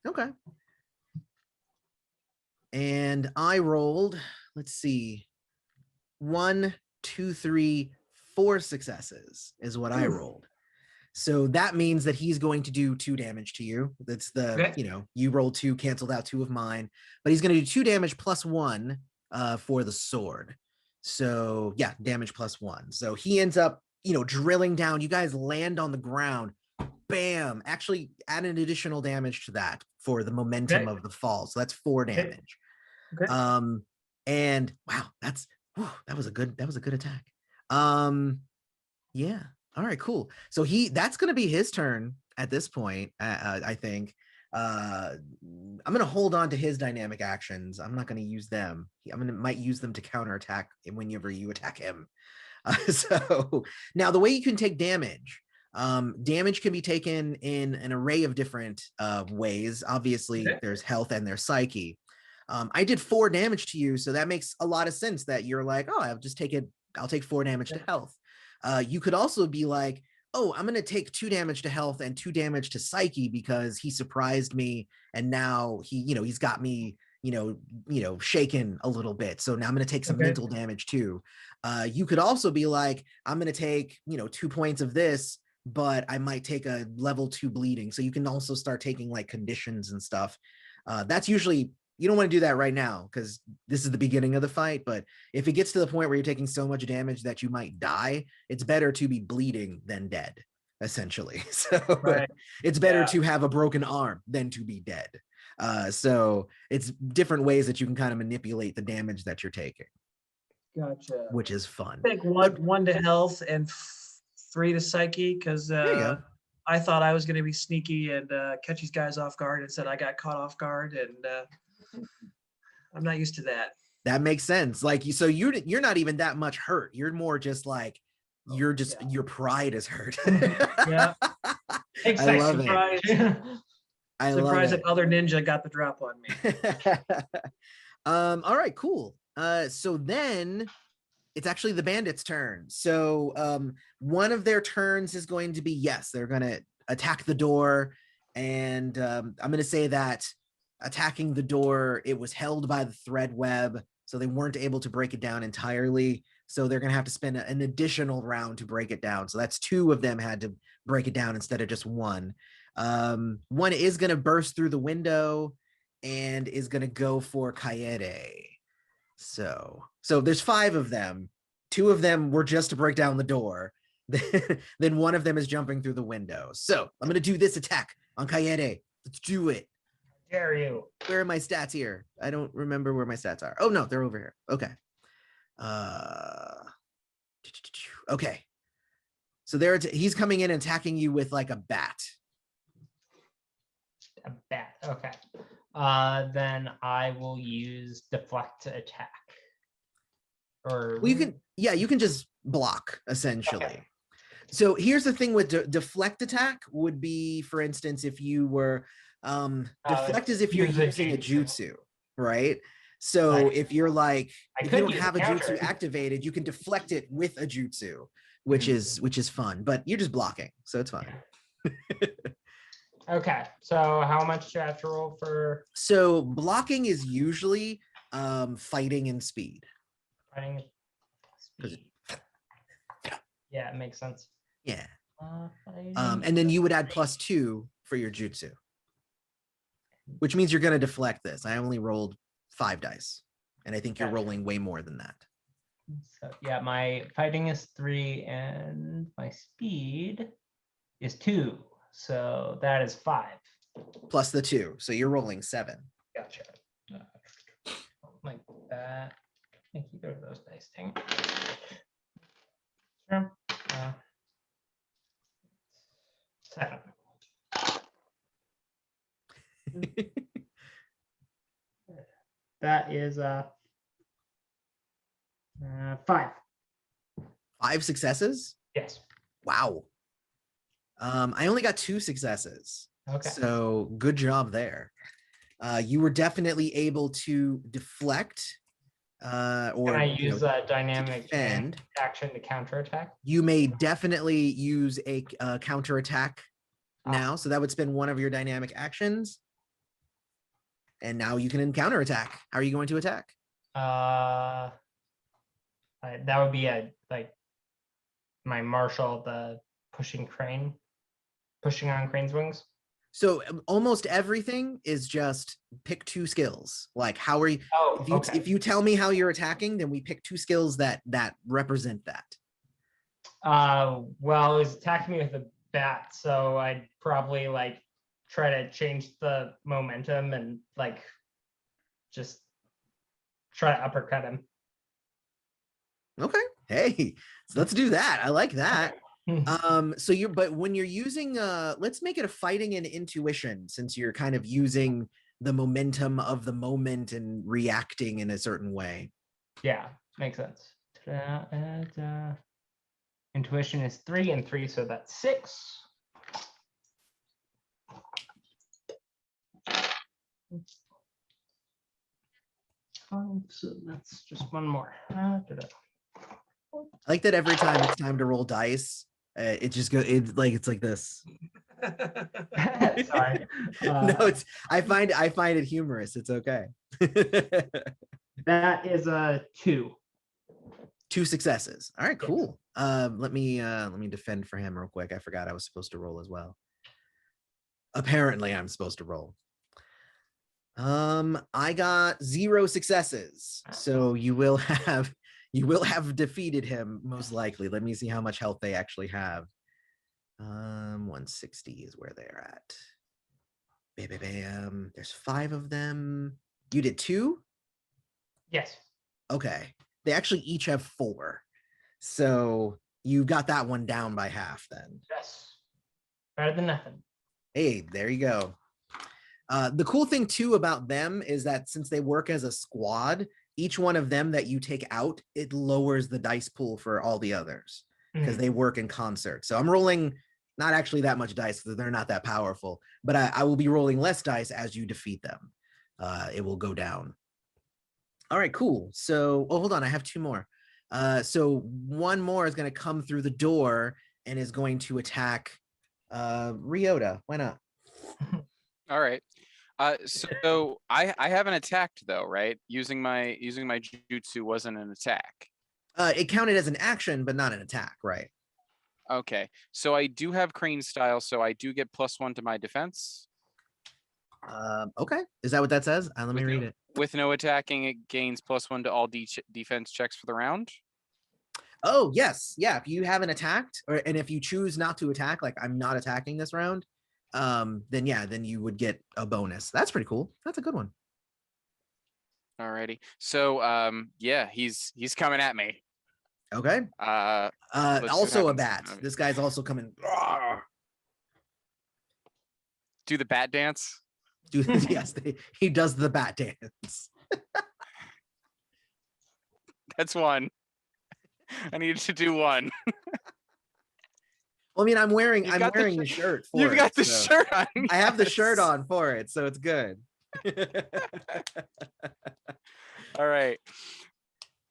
Okay. And I rolled, let's see, 1, 2, 3, 4 successes is what I rolled. So that means that he's going to do 2 damage to you. That's you rolled 2, canceled out 2 of mine, but he's going to do 2 damage plus 1 for the sword. So yeah, damage plus 1. So he ends up, drilling down. You guys land on the ground. Bam! Actually, add an additional damage to that for the momentum of the fall. So that's 4 damage. Okay. And wow, that was a good attack. Yeah. All right, cool. So that's going to be his turn at this point. I think I'm going to hold on to his dynamic actions. I'm not going to use them. Might use them to counterattack whenever you attack him. So now the way you can take damage. Damage can be taken in an array of different ways. Obviously, there's health and there's psyche. I did 4 damage to you, so that makes a lot of sense that you're like, oh, I'll take 4 damage to health. You could also be like, oh, I'm going to take 2 damage to health and 2 damage to psyche because he surprised me, and now he's got me, shaken a little bit. So now I'm going to take some mental damage too. You could also be like, I'm going to take, 2 points of this, but I might take a level 2 bleeding. So you can also start taking like conditions and stuff. That's usually, you don't want to do that right now because this is the beginning of the fight. But if it gets to the point where you're taking so much damage that you might die, it's better to be bleeding than dead, essentially. So it's better to have a broken arm than to be dead. So it's different ways that you can kind of manipulate the damage that you're taking. Gotcha. Which is fun. I think one to health and 3 to psyche because I thought I was going to be sneaky and catch these guys off guard. Instead, I got caught off guard, and I'm not used to that. That makes sense. So you're not even that much hurt. You're more just like your pride is hurt. Yeah. I love it. I love Surprised it. that other ninja got the drop on me. All right, cool. So then it's actually the bandits' turn. So one of their turns is going to be, they're going to attack the door. And I'm going to say that attacking the door, it was held by the thread web, so they weren't able to break it down entirely. So they're going to have to spend an additional round to break it down. So that's 2 of them had to break it down instead of just 1. One is going to burst through the window, and is gonna go for Kaede. So there's 5 of them. 2 of them were just to break down the door. Then one of them is jumping through the window. So I'm gonna do this attack on Kaede. Let's do it. Dare you? Where are my stats here? I don't remember where my stats are. Oh no, they're over here. Okay. Okay. So he's coming in and attacking you with like a bat. A bat. Okay. Then I will use deflect attack. Or Well, you can just block essentially. Okay. So here's the thing with deflect attack would be, for instance, if you were deflect is if you're use a using a jutsu. jutsu, right? So Right. if you're like, I if could you don't use have a counter. jutsu activated, you can deflect it with a jutsu, which is fun, but you're just blocking, so it's fine. Okay. So how much do I have to roll for So blocking is usually fighting and speed. fighting? 'Cause Speed? Yeah, it makes sense. Yeah. Fighting. And then you would add +2 for your jutsu, which means you're going to deflect this. I only rolled 5 dice, and I think you're Gotcha. rolling way more than that. So yeah, my fighting is 3 and my speed is 2. So that is 5. Plus the 2, so you're rolling 7. Gotcha. Like that. Thank you. Go to those dice. Dang. Sure. 7. That is 5. 5 successes? Yes. Wow. I only got 2 successes. Okay. So good job there. You were definitely able to deflect or Can I you use know, a dynamic defend. action to counterattack? You may definitely use a counterattack Ah. now. So that would spend one of your dynamic actions. And now you can counterattack. How are you going to attack? That would be my martial, the pushing on crane's wings. So almost everything is just pick 2 skills. Like how are you? Oh, If you okay. if you tell me how you're attacking, then we pick 2 skills that represent that. Well, he's attacking me with a bat, so I'd probably try to change the momentum and just try to uppercut him. Okay. Hey, so let's do that. I like that. Okay. So but when you're using let's make it a fighting and intuition, since you're kind of using the momentum of the moment and reacting in a certain way. Yeah, makes sense. Intuition is 3 and 3, so that's 6. So that's just one more. I like that every time it's time to roll dice, it just goes. It's like this. Sorry. No, it's. I find it humorous. It's okay. That is a 2. 2 successes. All right, Yes. cool. Let me defend for him real quick. I forgot I was supposed to roll as well. Apparently, I'm supposed to roll. I got 0 successes, so you will have defeated him most likely. Let me see how much health they actually have. 160 is where they're at. Bam, bam, bam. There's 5 of them. You did 2? Yes. Okay. They actually each have 4. So you got that one down by half then. Yes. Better than nothing. Hey, there you go. The cool thing too about them is that since they work as a squad, each one of them that you take out, it lowers the dice pool for all the others because they work in concert. So I'm rolling not actually that much dice because they're not that powerful, but I will be rolling less dice as you defeat them. It will go down. All right, cool. So, hold on, I have 2 more. So one more is going to come through the door and is going to attack Ryota. Why not? All right. So I haven't attacked though, right? Using my jutsu wasn't an attack. It counted as an action, but not an attack, right? Okay. So I do have crane style, so I do get +1 to my defense. Okay, is that what that says? Let me read it. With no attacking, it gains +1 to all defense checks for the round. Oh yes, yeah. If you haven't attacked, and if you choose not to attack, like I'm not attacking this round, then yeah, then you would get a bonus. That's pretty cool. That's a good one. Alrighty. So yeah, he's coming at me. Okay. Let's see what Also a happens. bat. This guy's also coming. Do the bat dance. Yes, he does the bat dance. That's one. I need to do one. Well, I mean, I'm wearing You've the shirt for You've it, got the so shirt on. I have the yes. shirt on for it, so it's good. All right.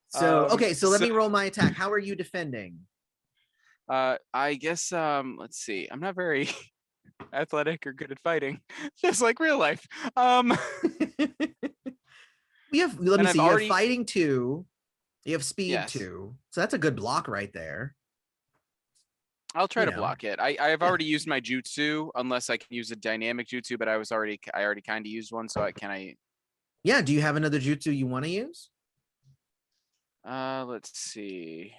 So okay, so let so- me roll my attack. How are you defending? I guess let's see. I'm not very athletic or good at fighting, just like real life. We have. Let me And see. I've You already- have fighting 2. You have speed Yes. 2. So that's a good block right there. I'll try You to know. block it. I've Yeah. already used my jutsu, unless I can use a dynamic jutsu, but I already kind of used one, so I Yeah. Do you have another jutsu you want to use? let's see.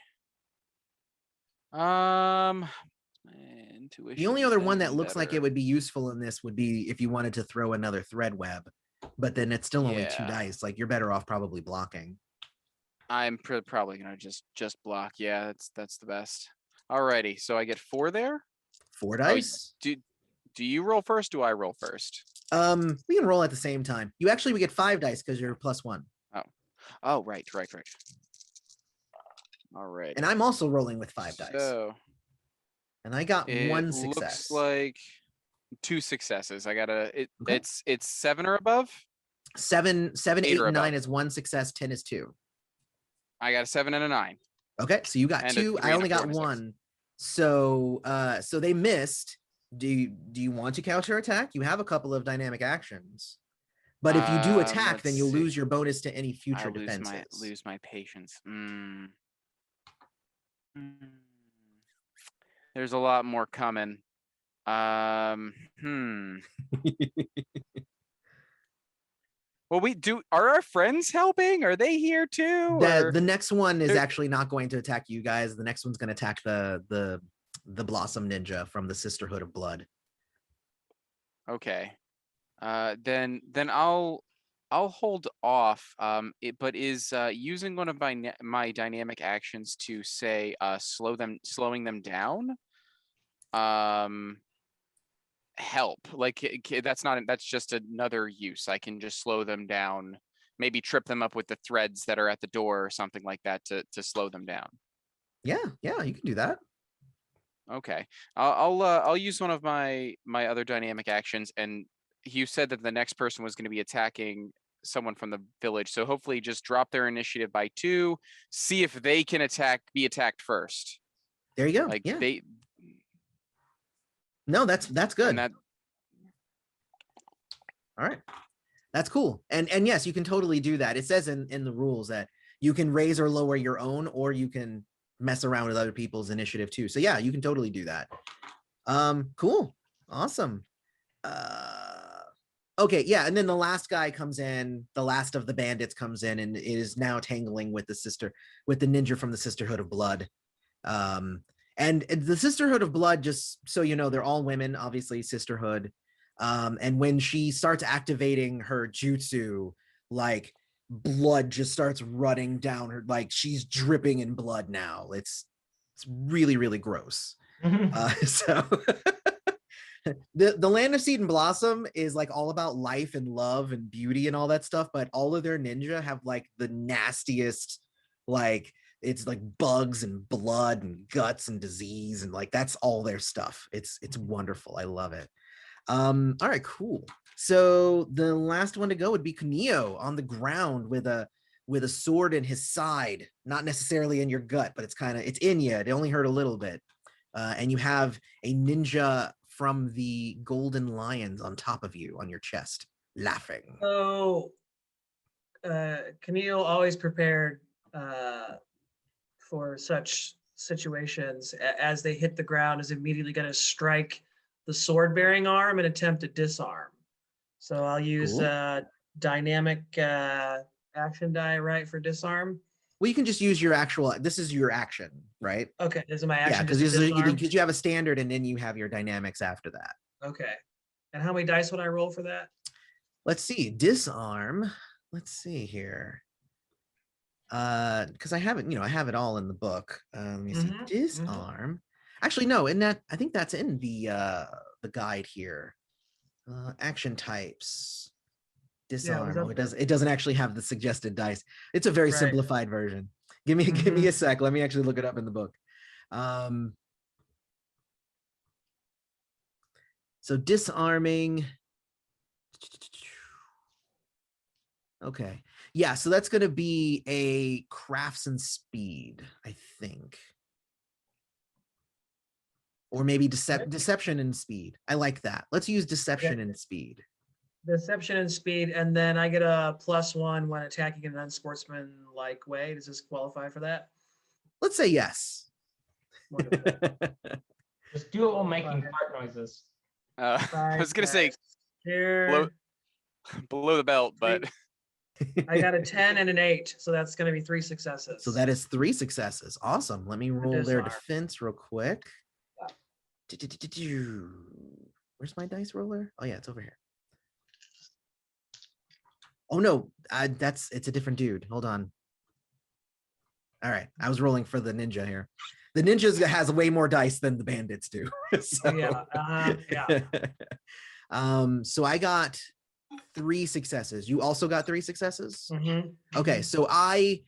Intuition. The only other one that then looks like better. it would be useful in this would be if you wanted to throw another thread web, but then it's still only 2 Yeah. dice. Like you're better off probably blocking. I'm probably gonna just block. Yeah, that's the best. Alrighty, so I get 4 there. 4 dice. Do you roll first? Do I roll first? We can roll at the same time. We get 5 dice because you're +1. Oh, right. All right. And I'm also rolling with 5 dice. So And I got it 1 looks success. like 2 successes. I gotta. Okay. It's 7 or above. 7, 8, 8 or and 9 above. is 1 success. 10 is 2. I got a 7 and a 9. Okay, so you got And a 2. 3 I and a only 4 got and a 6. 1. So they missed. Do you want to counter attack? You have a couple of dynamic actions. But if you do attack, then let's you'll see. lose your bonus to any I future lose defenses. my patience. There's a lot more coming. Well, are our friends helping? Are they here too? The next one is There- actually not going to attack you guys. The next one's going to attack the Blossom Ninja from the Sisterhood of Blood. Okay. Then I'll hold off. But is using one of my dynamic actions to say slowing them down help? Like that's just another use. I can just slow them down, maybe trip them up with the threads that are at the door or something like that to slow them down. Yeah, you can do that. Okay. I'll use one of my other dynamic actions, and you said that the next person was going to be attacking someone from the village, so hopefully just drop their initiative by 2, see if they can be attacked first. There you go. Like Yeah. they No, that's good. and that All right. That's cool. And yes, you can totally do that. It says in the rules that you can raise or lower your own, or you can mess around with other people's initiative too. So yeah, you can totally do that. Cool. Awesome. Okay, yeah, and then the last guy comes in, the last of the bandits comes in and is now tangling with the ninja from the Sisterhood of Blood. And the Sisterhood of Blood, just so you know, they're all women, obviously, Sisterhood. And when she starts activating her jutsu, like blood just starts running down her, like she's dripping in blood now. It's really, really gross. So the land of Seed and Blossom is like all about life and love and beauty and all that stuff, but all of their ninja have like the nastiest, like it's like bugs and blood and guts and disease, and like that's all their stuff. It's wonderful. I love it. All right, cool. So the last one to go would be Kunio on the ground with a sword in his side, not necessarily in your gut, but it's in you. It only hurt a little bit. And you have a ninja from the Golden Lions on top of you on your chest, laughing. So, Camille always prepared for such situations. As they hit the ground, is immediately going to strike the sword-bearing arm and attempt to disarm. So I'll use Cool. dynamic action die, right, for disarm. Well, you can just use your actual, this is your action, right? Okay, this is my Yeah, action. because Just to disarm. you have a standard and then you have your dynamics after that. Okay. And how many dice would I roll for that? Let's see, disarm. Let's see here. Because I haven't, I have it all in the book. Let me see. Mhm, Disarm. Actually, no, in that, I think that's in the guide here. Action types. Disarm. Oh, it doesn't actually have the suggested dice. It's a very Right. simplified version. Give me a sec. Let me actually look it up in the book. So disarming. Okay. Yeah, so that's going to be a crafts and speed, I think. Or maybe deception and speed. I like that. Let's use deception and speed. Deception and speed, and then I get a +1 when attacking in an unsportsmanlike way. Does this qualify for that? Let's say yes. Wonderful. Just do it while making fart noises. I was gonna say here. below the belt, but I got a 10 and an 8, so that's going to be 3 successes. So that is 3 successes. Awesome. Let me roll their defense real quick. Where's my dice roller? Oh yeah, it's over here. Oh no, it's a different dude. Hold on. All right, I was rolling for the ninja here. The ninjas has way more dice than the bandits do. So. Yeah. So I got 3 successes. You also got 3 successes? Mm-hmm. Okay, so I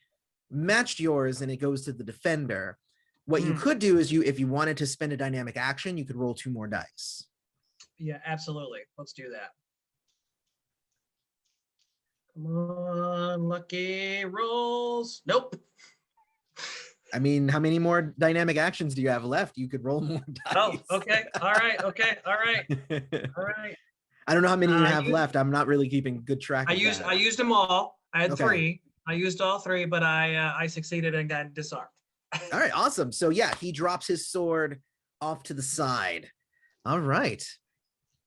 matched yours and it goes to the defender. What you could do is if you wanted to spend a dynamic action, you could roll 2 more dice. Yeah, absolutely. Let's do that. Come on, lucky rolls. Nope. I mean, how many more dynamic actions do you have left? You could roll more dice. Oh, okay. All right. Okay. All right. All right. I don't know how many you have left. I'm not really keeping good track. I used them all. I had Okay. 3. I used all 3, but I succeeded and got disarmed. All right, awesome. So yeah, he drops his sword off to the side. All right.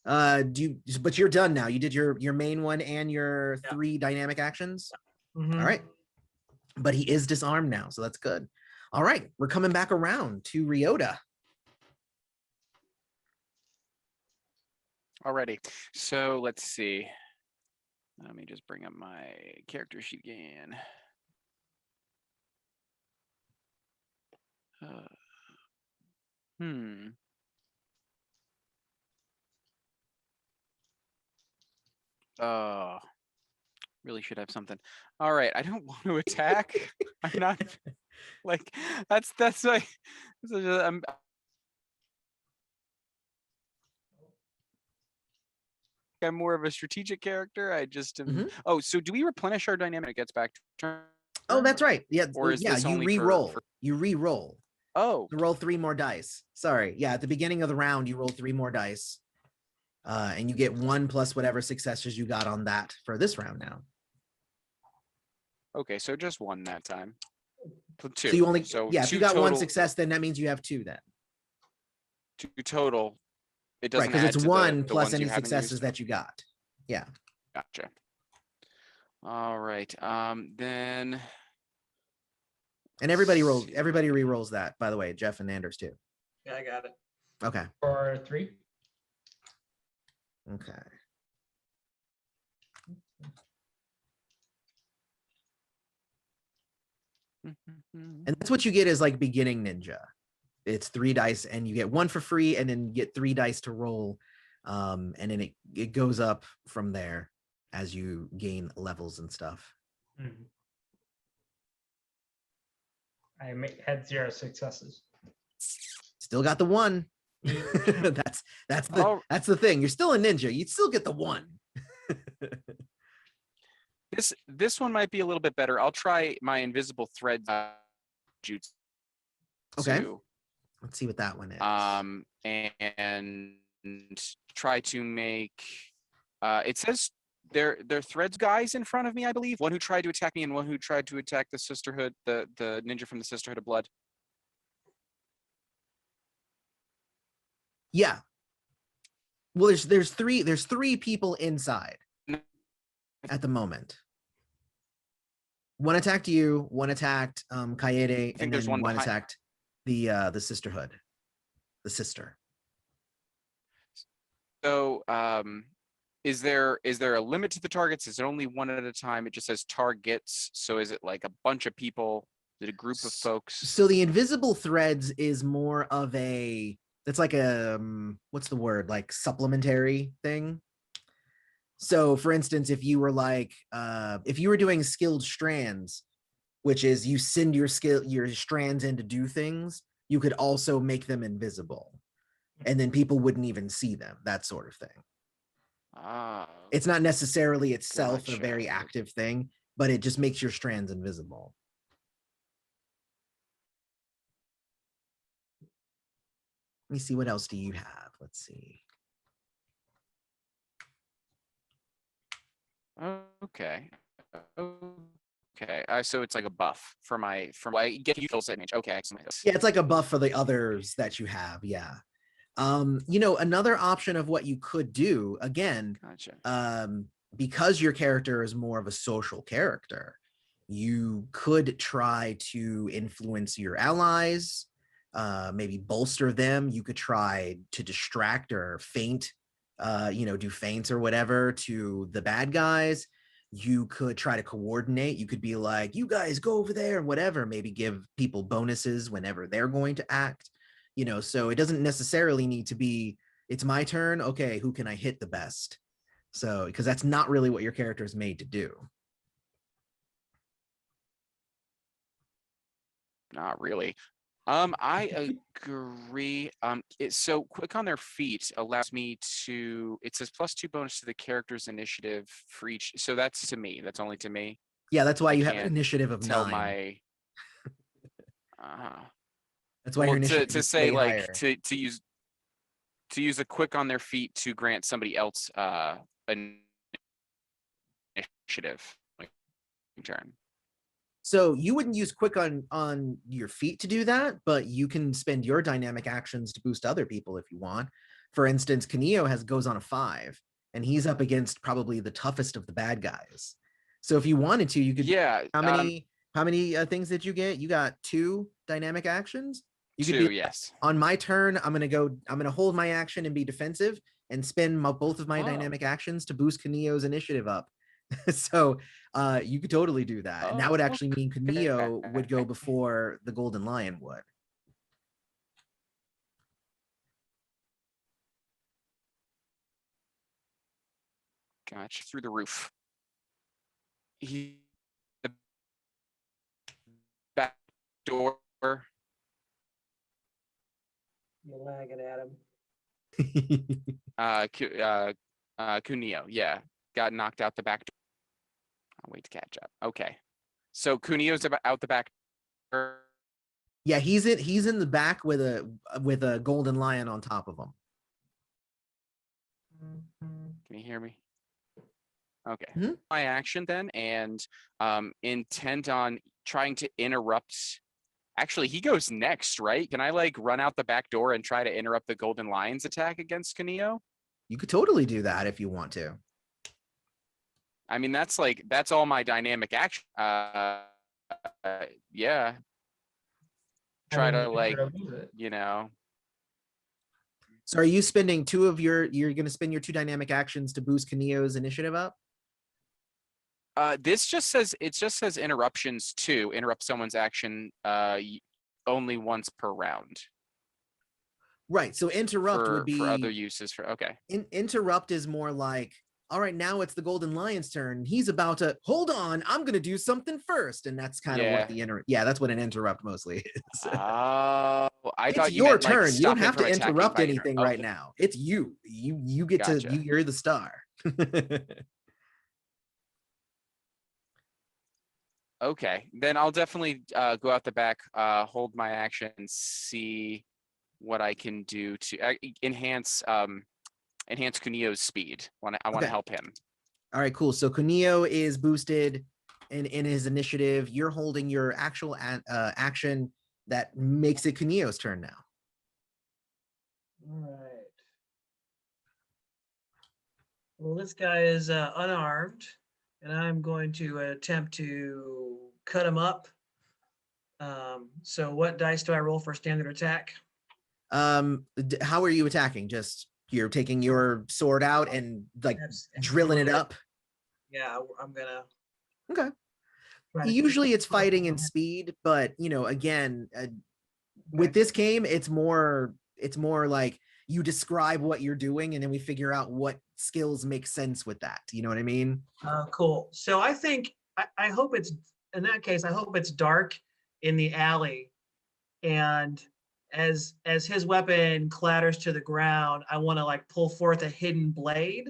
But you're done now. You did your main one and your 3 dynamic actions. Mm-hmm. All right. But he is disarmed now, so that's good. All right, we're coming back around to Ryota. Alrighty. So let's see. Let me just bring up my character sheet again. Really should have something. All right, I don't want to attack. I'm not like that's like I'm more of a strategic character. I just Oh, so do we replenish our dynamic? It gets back to turn. Oh, that's right. Yeah. Or is this you only re-roll. You re-roll. Oh. You roll 3 more dice. Sorry. Yeah, at the beginning of the round, you roll 3 more dice. And you get 1 plus whatever successes you got on that for this round now. Okay, so just 1 that time. 2. So you only if you got total, 1 success, then that means you have 2 then. 2 total. It doesn't because it's 1 the plus any successes that you got. Yeah. Gotcha. All right. Then. And everybody re-rolls that, by the way, Jeff and Anders too. Yeah, I got it. Okay. For 3. Okay. And that's what you get is like beginning ninja. It's 3 dice and you get 1 for free and then you get 3 dice to roll. And then it goes up from there as you gain levels and stuff. I had 0 successes. Still got the 1. that's the thing. You're still a ninja. You'd still get the 1. This one might be a little bit better. I'll try my invisible thread jutsu. Okay. Let's see what that one is. And try to make it says there are threads guys in front of me, I believe. One who tried to attack me and one who tried to attack the sisterhood, the ninja from the Sisterhood of Blood. Yeah. Well, there's 3 people inside. at the moment. One attacked you, one attacked Kaede, and there's then one one behind- attacked the sisterhood, the sister. So, is there a limit to the targets? Is it only one at a time? It just says targets. So is it like a bunch of people? Is it a group of folks? So the invisible threads is more of a, that's like a, what's the word? Like supplementary thing. So for instance, if you were like, if you were doing skilled strands, which is you send your strands in to do things, you could also make them invisible. And then people wouldn't even see them, that sort of thing. Ah, It's not necessarily itself a Gotcha. very active thing, but it just makes your strands invisible. Let me see, what else do you have? Let's see. okay. Okay. So it's like a buff for I get you full image. Okay. Yeah, it's like a buff for the others that you have. Yeah. You know, another option of what you could do, again, Gotcha. because your character is more of a social character, you could try to influence your allies, maybe bolster them. You could try to distract or feint, you know, do feints or whatever to the bad guys. You could try to coordinate. You could be like, you guys go over there and whatever, maybe give people bonuses whenever they're going to act, you know, so it doesn't necessarily need to be, it's my turn. Okay, who can I hit the best? So, because that's not really what your character is made to do. Not really. I agree. So quick on their feet allows me to, it says +2 bonus to the character's initiative for each. So that's to me. That's only to me. Yeah, that's why I you have an can't initiative of Tell 9. my, That's why your initiative to is say way like higher. to use a quick on their feet to grant somebody else initiative like turn. So you wouldn't use quick on your feet to do that, but you can spend your dynamic actions to boost other people if you want. For instance, Kaneo goes on a 5, and he's up against probably the toughest of the bad guys. So if you wanted to, you could. Yeah. How many things did you get? You got 2 dynamic actions. You could 2, be yes. on my turn. I'm gonna hold my action and be defensive and spend both of my dynamic actions to boost Kaneo's initiative up. So you could totally do that. And that would actually mean Kaneo would go before the Golden Lion would. Gotcha. Through the roof. The back door. You're lagging at him. Kunio, yeah, got knocked out the back door. I'll wait to catch up. Okay, so Kunio's out the back door. Yeah, he's in the back with a Golden Lion on top of him. Can you hear me? Okay. Mhm. My action then, and intent on trying to interrupt. Actually, he goes next, right? Can I like run out the back door and try to interrupt the Golden Lion's attack against Kunio? You could totally do that if you want to. I mean, that's all my dynamic action. Yeah. Try I mean, to like, use it. you know. So are you spending you're going to spend your 2 dynamic actions to boost Kaneo's initiative up? This just says interruptions to interrupt someone's action only once per round. Right. So interrupt would be for other uses for okay. Interrupt is more like, all right, now it's the Golden Lion's turn. He's about to hold on. I'm going to do something first. And that's kind of what that's what an interrupt mostly is. I it's thought you your meant, turn. Like, you don't have to attacking interrupt by anything right now. It's you. You get Gotcha. to, you're the star. Okay, then I'll definitely go out the back, hold my action, and see what I can do to enhance Kunio's speed. I want to help him. All right, cool. So Kunio is boosted in his initiative. You're holding your actual action that makes it Kunio's turn now. All right. Well, this guy is unarmed, and I'm going to attempt to cut him up. So what dice do I roll for standard attack? How are you attacking? Just you're taking your sword out and like That's drilling it absolutely- up. Yeah, I'm gonna. Okay. try to- Usually it's fighting and speed, but again, with this game, it's more like you describe what you're doing and then we figure out what skills make sense with that. You know what I mean? Cool. So I think I hope it's in that case. I hope it's dark in the alley, and as his weapon clatters to the ground, I want to like pull forth a hidden blade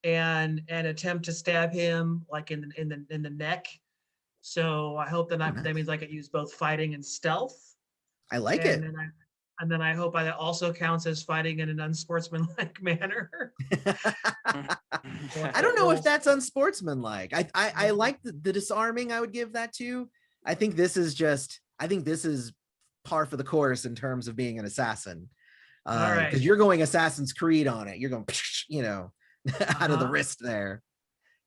and attempt to stab him like in the neck. So I hope that Oh, nice. that means I could use both fighting and stealth. I like it. And then I hope that also counts as fighting in an unsportsmanlike manner. I don't know if that's unsportsmanlike. I like the disarming. I would give that to. I think this is par for the course in terms of being an assassin. All right. Because you're going Assassin's Creed on it. You're going, out of the wrist there.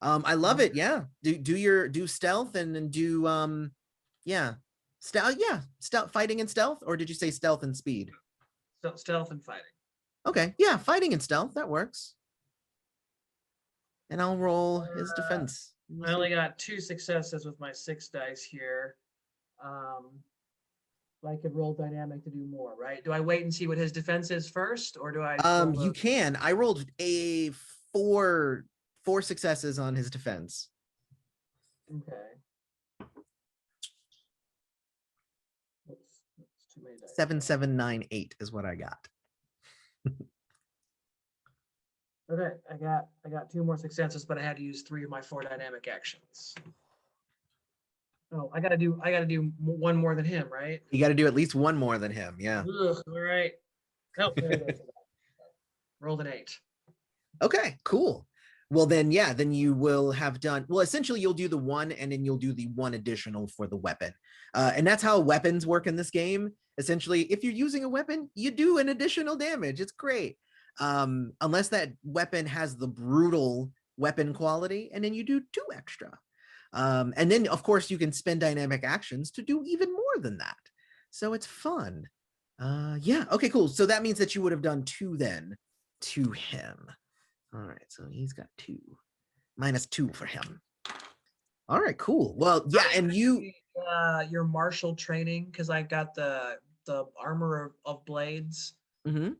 I love it. Yeah. Do stealth and then do stealth fighting and stealth, or did you say stealth and speed? So stealth and fighting. Okay, yeah, fighting and stealth, that works. And I'll roll his defense. I only got 2 successes with my 6 dice here. I could roll dynamic to do more, right? Do I wait and see what his defense is first, or do I? You can. I rolled a 4 successes on his defense. Okay. That's too many dice. 7, 7, 9, 8 is what I got. Okay, I got 2 more successes, but I had to use 3 of my 4 dynamic actions. Oh, I gotta do 1 more than him, right? You got to do at least 1 more than him. Yeah. Ugh, all right. Oh, there it is. Rolled an 8. Okay, cool. Well, then you will have done, well, essentially you'll do the 1 and then you'll do the 1 additional for the weapon. And that's how weapons work in this game. Essentially, if you're using a weapon, you do an additional damage. It's great. Unless that weapon has the brutal weapon quality, and then you do 2 extra. And then of course you can spend dynamic actions to do even more than that. So it's fun. Yeah, okay, cool. So that means that you would have done 2 then to him. All right, so he's got 2. -2 for him. All right, cool. Well, yeah, and you your martial training, because I got the armor of blades. Mhm.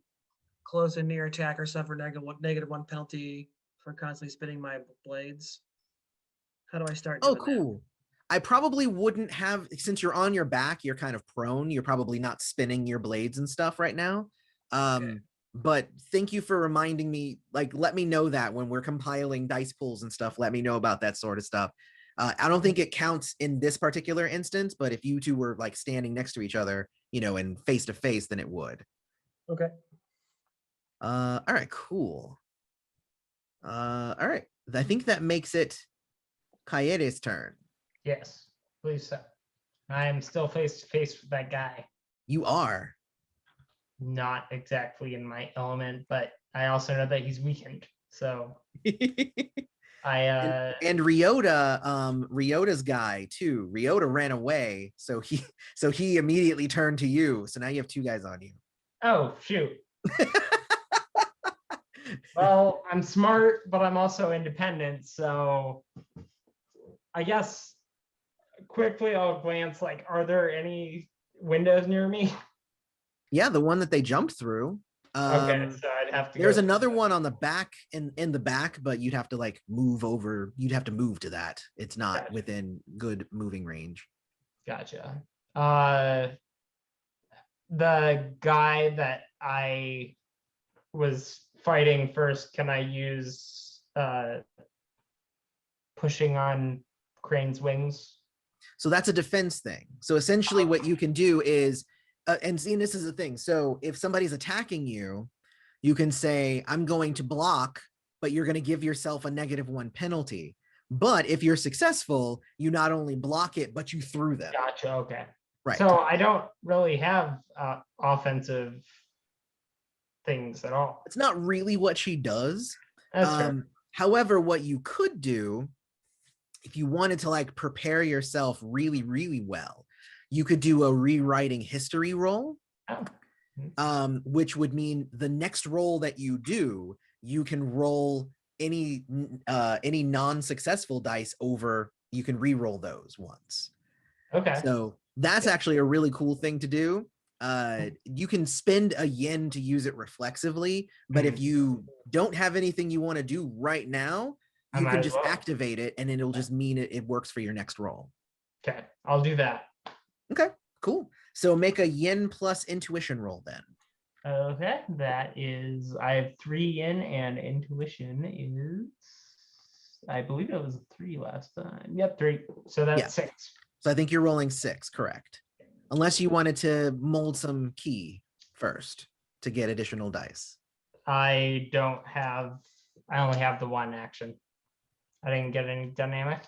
Close and near attacker suffer -1 penalty for constantly spinning my blades. How do I start doing Oh, cool. I probably wouldn't have, since you're on your back, you're kind of prone. You're probably not spinning your blades and stuff right now. Okay. But thank you for reminding me, like, let me know that when we're compiling dice pools and stuff, let me know about that sort of stuff. I don't think it counts in this particular instance, but if you two were like standing next to each other, and face to face, then it would. that? Okay. All right, cool. All right. I think that makes it Kaede's turn. Yes, please. I am still face to face with that guy. You are. Not exactly in my element, but I also know that he's weakened. So and Ryota's guy too. Ryota ran away, so he immediately turned to you. So now you have 2 guys on you. Oh shoot. Well, I'm smart, but I'm also independent. So I guess quickly I'll glance, like, are there any windows near me? Yeah, the one that they jumped through. Okay, so I'd have to There's go another one on the back, in the back, but you'd have to like move over. You'd have to move to that. It's not Gotcha. within good moving range. Gotcha. The guy that I was fighting first, can I use pushing on Crane's wings? So that's a defense thing. So essentially what you can do is, and see, this is the thing. So if somebody's attacking you, you can say, I'm going to block, but you're going to give yourself a -1 penalty. But if you're successful, you not only block it, but you threw them. Gotcha, okay. Right. So I don't really have offensive things at all. It's not really what she does. That's fair. However, what you could do if you wanted to like prepare yourself really, really well, you could do a rewriting history roll, which would mean the next roll that you do, you can roll any non-successful dice over. You can re-roll those once. Okay. So that's actually a really cool thing to do. You can spend a yen to use it reflexively, but if you don't have anything you want to do right now, I you might can as just well. activate it, and it'll just mean it works for your next roll. Okay, I'll do that. Okay, cool. So make a yen plus intuition roll then. Okay, that is, I have 3 yen and intuition is, I believe it was a 3 last time. Yep, 3. So that's Yeah. 6. So I think you're rolling 6, correct? Unless you wanted to mold some key first to get additional dice. I only have the 1 action. I didn't get any dynamic.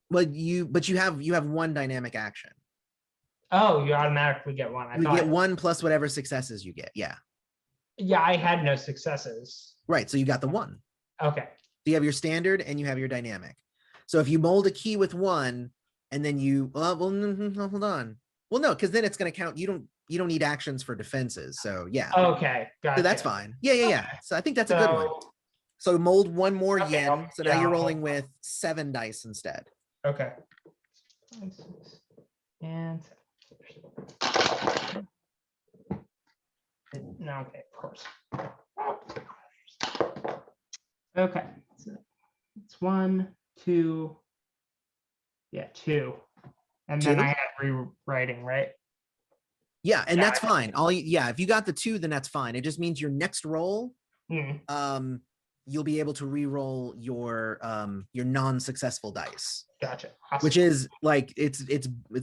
But you have 1 dynamic action. Oh, you automatically get 1. You get 1 plus whatever successes you get. Yeah. Yeah, I had no successes. Right. So you got the 1. Okay. So you have your standard and you have your dynamic. So if you mold a key with 1 and then you no, hold on. Well, no, because then it's going to count. You don't need actions for defenses. So yeah. Okay, gotcha. So that's fine. Yeah. Okay. So I think that's a good one. So mold 1 more Okay, yen. So now yeah, you're I'll rolling mold with 7 dice instead. Okay. And no, okay, of course. Okay, so it's 1, 2. Yeah, 2. And then 2? I had rewriting, right? Yeah, and Yeah, that's fine. If you got the 2, then that's fine. It just means your next roll, Hmm. you'll be able to re-roll your non-successful dice. Gotcha. Awesome. Which is like it's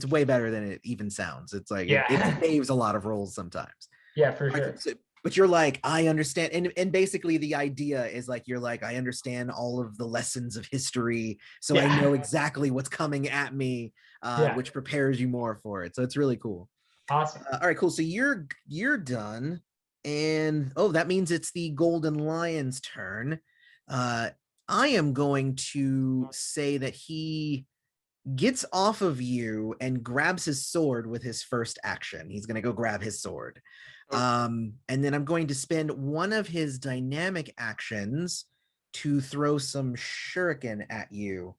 way better than it even sounds. It's like Yeah. it saves a lot of rolls sometimes. Yeah, for sure. But you're like, I understand, and basically the idea is like you're like, I understand all of the lessons of history, so I know exactly what's coming at me, which prepares you more for it. So it's really cool. Awesome. All right, cool. So you're done, and that means it's the Golden Lion's turn. I am going to say that he gets off of you and grabs his sword with his first action. He's going to go grab his sword. And then I'm going to spend one of his dynamic actions to throw some shuriken at you.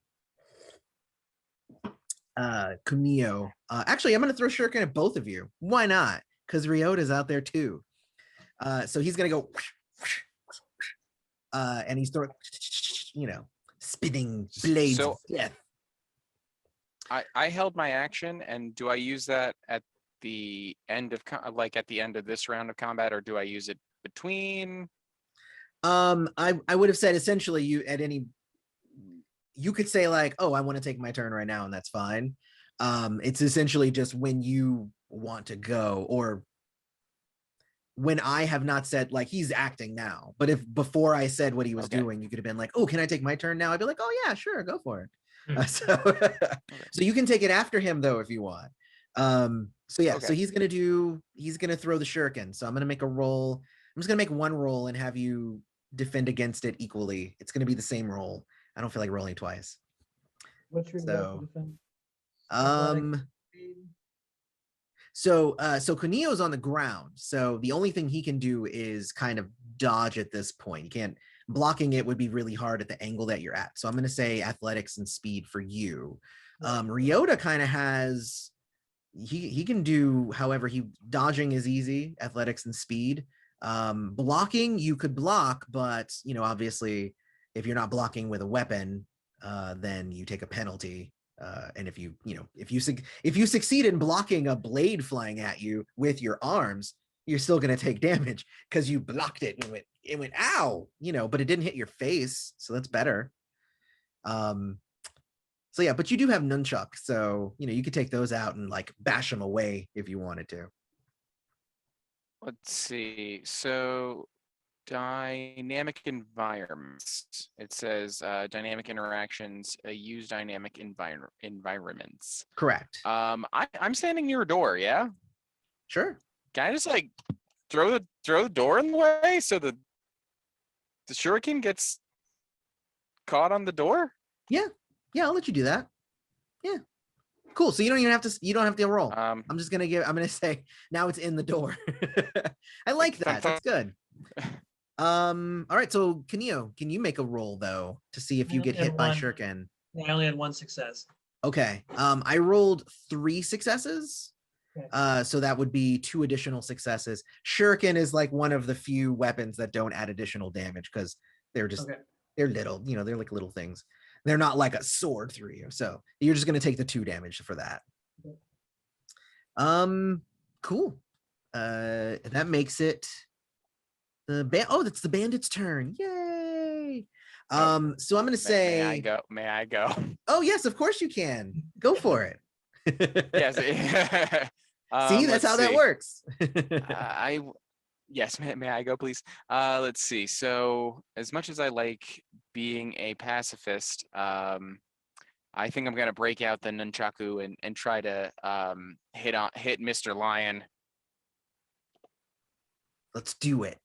Kunio. Actually, I'm going to throw shuriken at both of you. Why not? Because Ryota's out there too. So he's going to go and he's throwing, spinning blades of death. I held my action, and do I use that at the end of at the end of this round of combat, or do I use it between? I would have said essentially you could say like, oh, I want to take my turn right now, and that's fine. It's essentially just when you want to go, or when I have not said, like, he's acting now, but if before I said what he was doing, you could have been like, oh, can I take my turn now? I'd be like, oh yeah, sure, go for it. So you can take it after him though if you want. So he's gonna throw the shuriken. So I'm gonna make a roll. I'm just gonna make one roll and have you defend against it equally. It's gonna be the same roll. I don't feel like rolling twice. What's your roll to defend? So Kunio's on the ground. So the only thing he can do is kind of dodge at this point. You can't. Blocking it would be really hard at the angle that you're at. So I'm going to say athletics and speed for you. Ryota kind of has, he can do, however, dodging is easy, athletics and speed. Blocking, you could block, but, obviously if you're not blocking with a weapon, then you take a penalty. And if you succeed in blocking a blade flying at you with your arms, you're still going to take damage because you blocked it and it went ow, but it didn't hit your face, so that's better. So yeah, but you do have nunchucks, so you could take those out and like bash them away if you wanted to. Let's see. So dynamic environments. It says dynamic interactions, use dynamic environments. Correct. I'm standing near a door, yeah? Sure. Can I just like throw the door in the way so the shuriken gets caught on the door? Yeah, Yeah, I'll let you do that. Yeah. Cool. So you don't have to roll. Um, I'm gonna say now it's in the door. I like that. That's good. All right. So Kaneo, can you make a roll though to see if you get hit by One. Shuriken? I only had one success. Okay. I rolled 3 successes. Okay. So that would be 2 additional successes. Shuriken is like one of the few weapons that don't add additional damage because they're just Okay. they're little, they're like little things. They're not like a sword through you. So you're just gonna take the 2 damage for that. Cool. That makes it that's the bandit's turn. Yay. So I'm gonna say May I go? Oh yes, of course you can. Go for it. Yes. See, that's how that works. Yes, may I go, please? Let's see. So as much as I like being a pacifist, I think I'm gonna break out the nunchaku and try to hit Mr. Lion. Let's do it.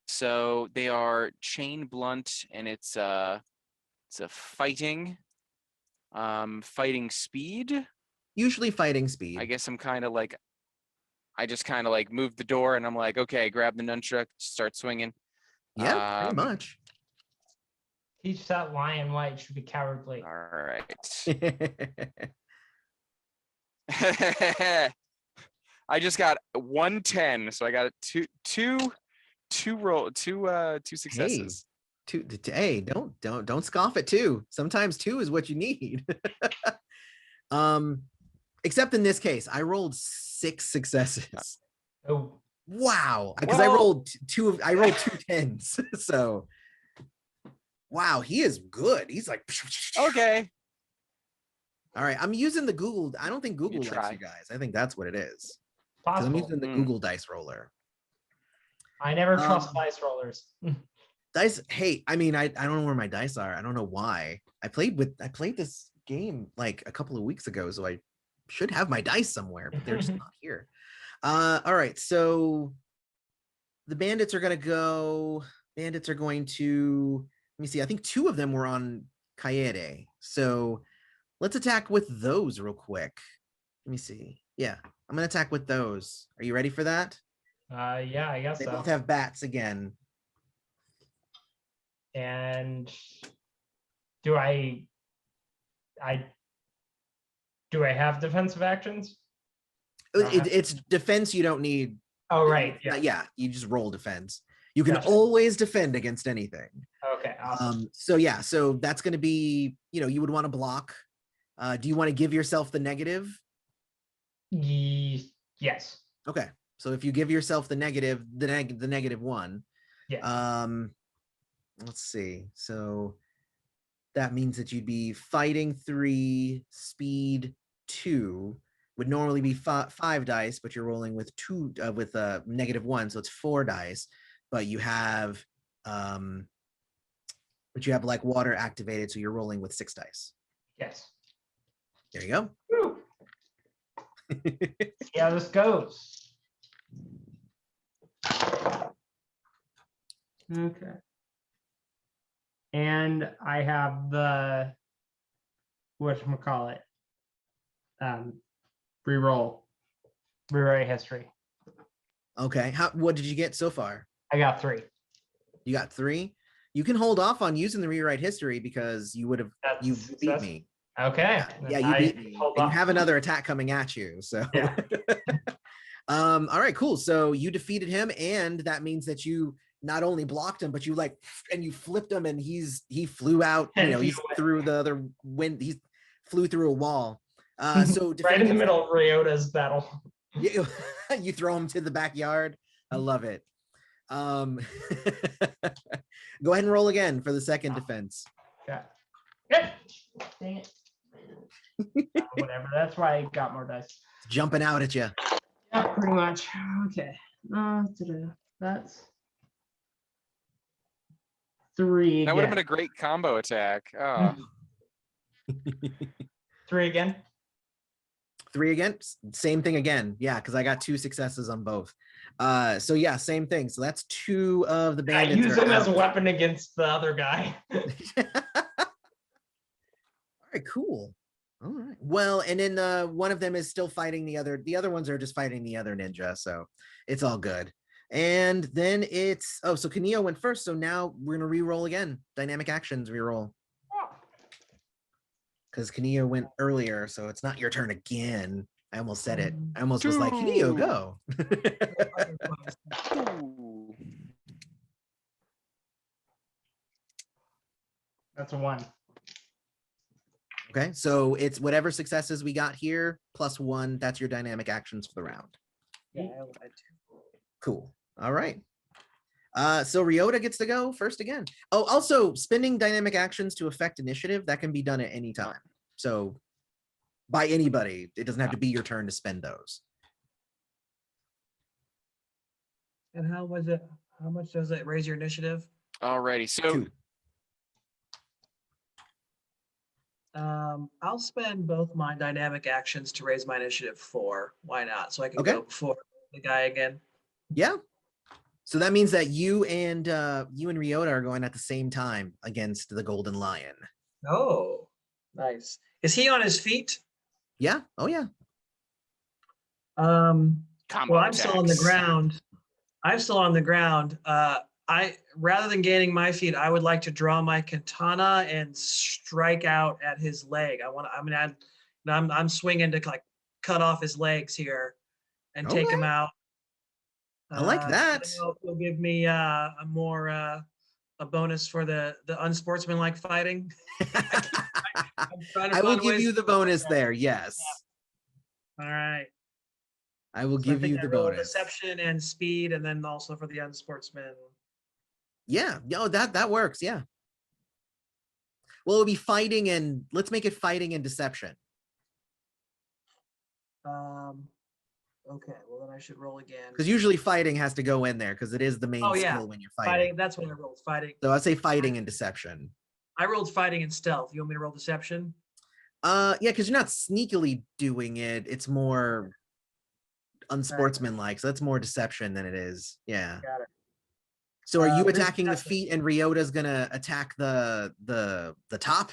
So they are chain blunt, and it's a fighting speed. Usually fighting speed. I guess I just kind of like moved the door, and I'm like, okay, grab the nunchuck, start swinging. Yeah, pretty much. Teach that lion why it should be cowardly. All right. I just got 110, so I got two successes. Hey, don't scoff at 2. Sometimes 2 is what you need. Except in this case, I rolled 6 successes. Oh, Wow, because I rolled 2 10s. So wow, he is good. He's like Okay. All right, I'm using the Google. I don't think Google likes try. you guys. I think that's what it is. 'Cause I'm possible. using the Google dice roller. I never trust dice rollers. Dice. Hey, I mean, I don't know where my dice are. I don't know why. I played this game like a couple of weeks ago, so I should have my dice somewhere, but they're just not here. All right, so the bandits are going to let me see. I think 2 of them were on Kaede. So let's attack with those real quick. Let me see. Yeah, I'm going to attack with those. Are you ready for that? Yeah, I guess They so. both have bats again. And do I have defensive actions? It's defense. You don't need. Oh, right. Yeah, you just roll defense. You can Gotcha. always defend against anything. Okay, awesome. So that's going to be, you would want to block. Do you want to give yourself the negative? Yes. Okay. So if you give yourself the negative, the -1. Yeah. Let's see. So that means that you'd be fighting 3, speed 2. Would normally be 5 dice, but you're rolling with 2 with a -1, so it's 4 dice. But you have like water activated, so you're rolling with 6 dice. Yes. There you go. Woo. See how this goes. Okay. And I have the whatchamacallit. Rewrite history. Okay. What did you get so far? I got 3. You got 3. You can hold off on using the rewrite history because you beat me. Okay. Yeah, you beat me. And you have another attack coming at you. So Yeah. all right, cool. So you defeated him, and that means that you not only blocked him, but you flipped him, and he flew out, he's through the other wind, he flew through a wall. So right in the middle of Ryota's battle. You throw him to the backyard. I love it. Go ahead and roll again for the second defense. Okay. Dang it. Whatever. That's why I got more dice. It's jumping out at you. Yeah, pretty much. Okay. That's 3. That would have been a great combo attack. Oh. 3 again. 3 again. Same thing again. Yeah, because I got 2 successes on both. So yeah, same thing. So that's 2 of the bandits. I use them as a weapon against the other guy. right, cool. All right. Well, and then one of them is still fighting the other. The other ones are just fighting the other ninja, so it's all good. And then it's so Kaneo went first, so now we're gonna re-roll again. Dynamic actions re-roll. Because Kaneo went earlier, so it's not your turn again. I almost said it. I almost was like, Kaneo, go. Ooh. That's a 1. Okay, so it's whatever successes we got here plus 1. That's your dynamic actions for the round. Yeah, I lied too. Cool. All right. So Ryota gets to go first again. Oh, also spending dynamic actions to affect initiative, that can be done at any time. So by anybody, it doesn't have to be your turn to spend those. And how was it? How much does it raise your initiative? Alrighty, so 2. I'll spend both my dynamic actions to raise my initiative 4. Why not? So I can Okay. go before the guy again. Yeah. So that means that you and Ryota are going at the same time against the Golden Lion. Oh, nice. Is he on his feet? Yeah. Oh yeah. combo Well, I'm still on the attacks. ground. I'm still on the ground. I rather than gaining my feet, I would like to draw my katana and strike out at his leg. I'm swinging to like cut off his legs here and take him Okay. out. I like I that. don't know if it'll give me a bonus for the unsportsmanlike fighting. I'm trying to I will find give ways you to the avoid bonus that. there. Yes. All right. I will So I give think you I the roll bonus. deception and speed, and then also for the unsportsman. Yeah. No, that works. Yeah. Well, it'll be fighting and let's make it fighting and deception. Okay, well then I should roll again. Because usually fighting has to go in there because it is the main Oh, yeah. skill when you're fighting. Fighting, that's what I rolled. Fighting. So I'd say fighting and deception. I rolled fighting and stealth. You want me to roll deception? Yeah, because you're not sneakily doing it. It's more unsportsmanlike. So that's more deception than it is. Yeah. Got it. So are you This attacking the deception. feet and Ryota's gonna attack the top?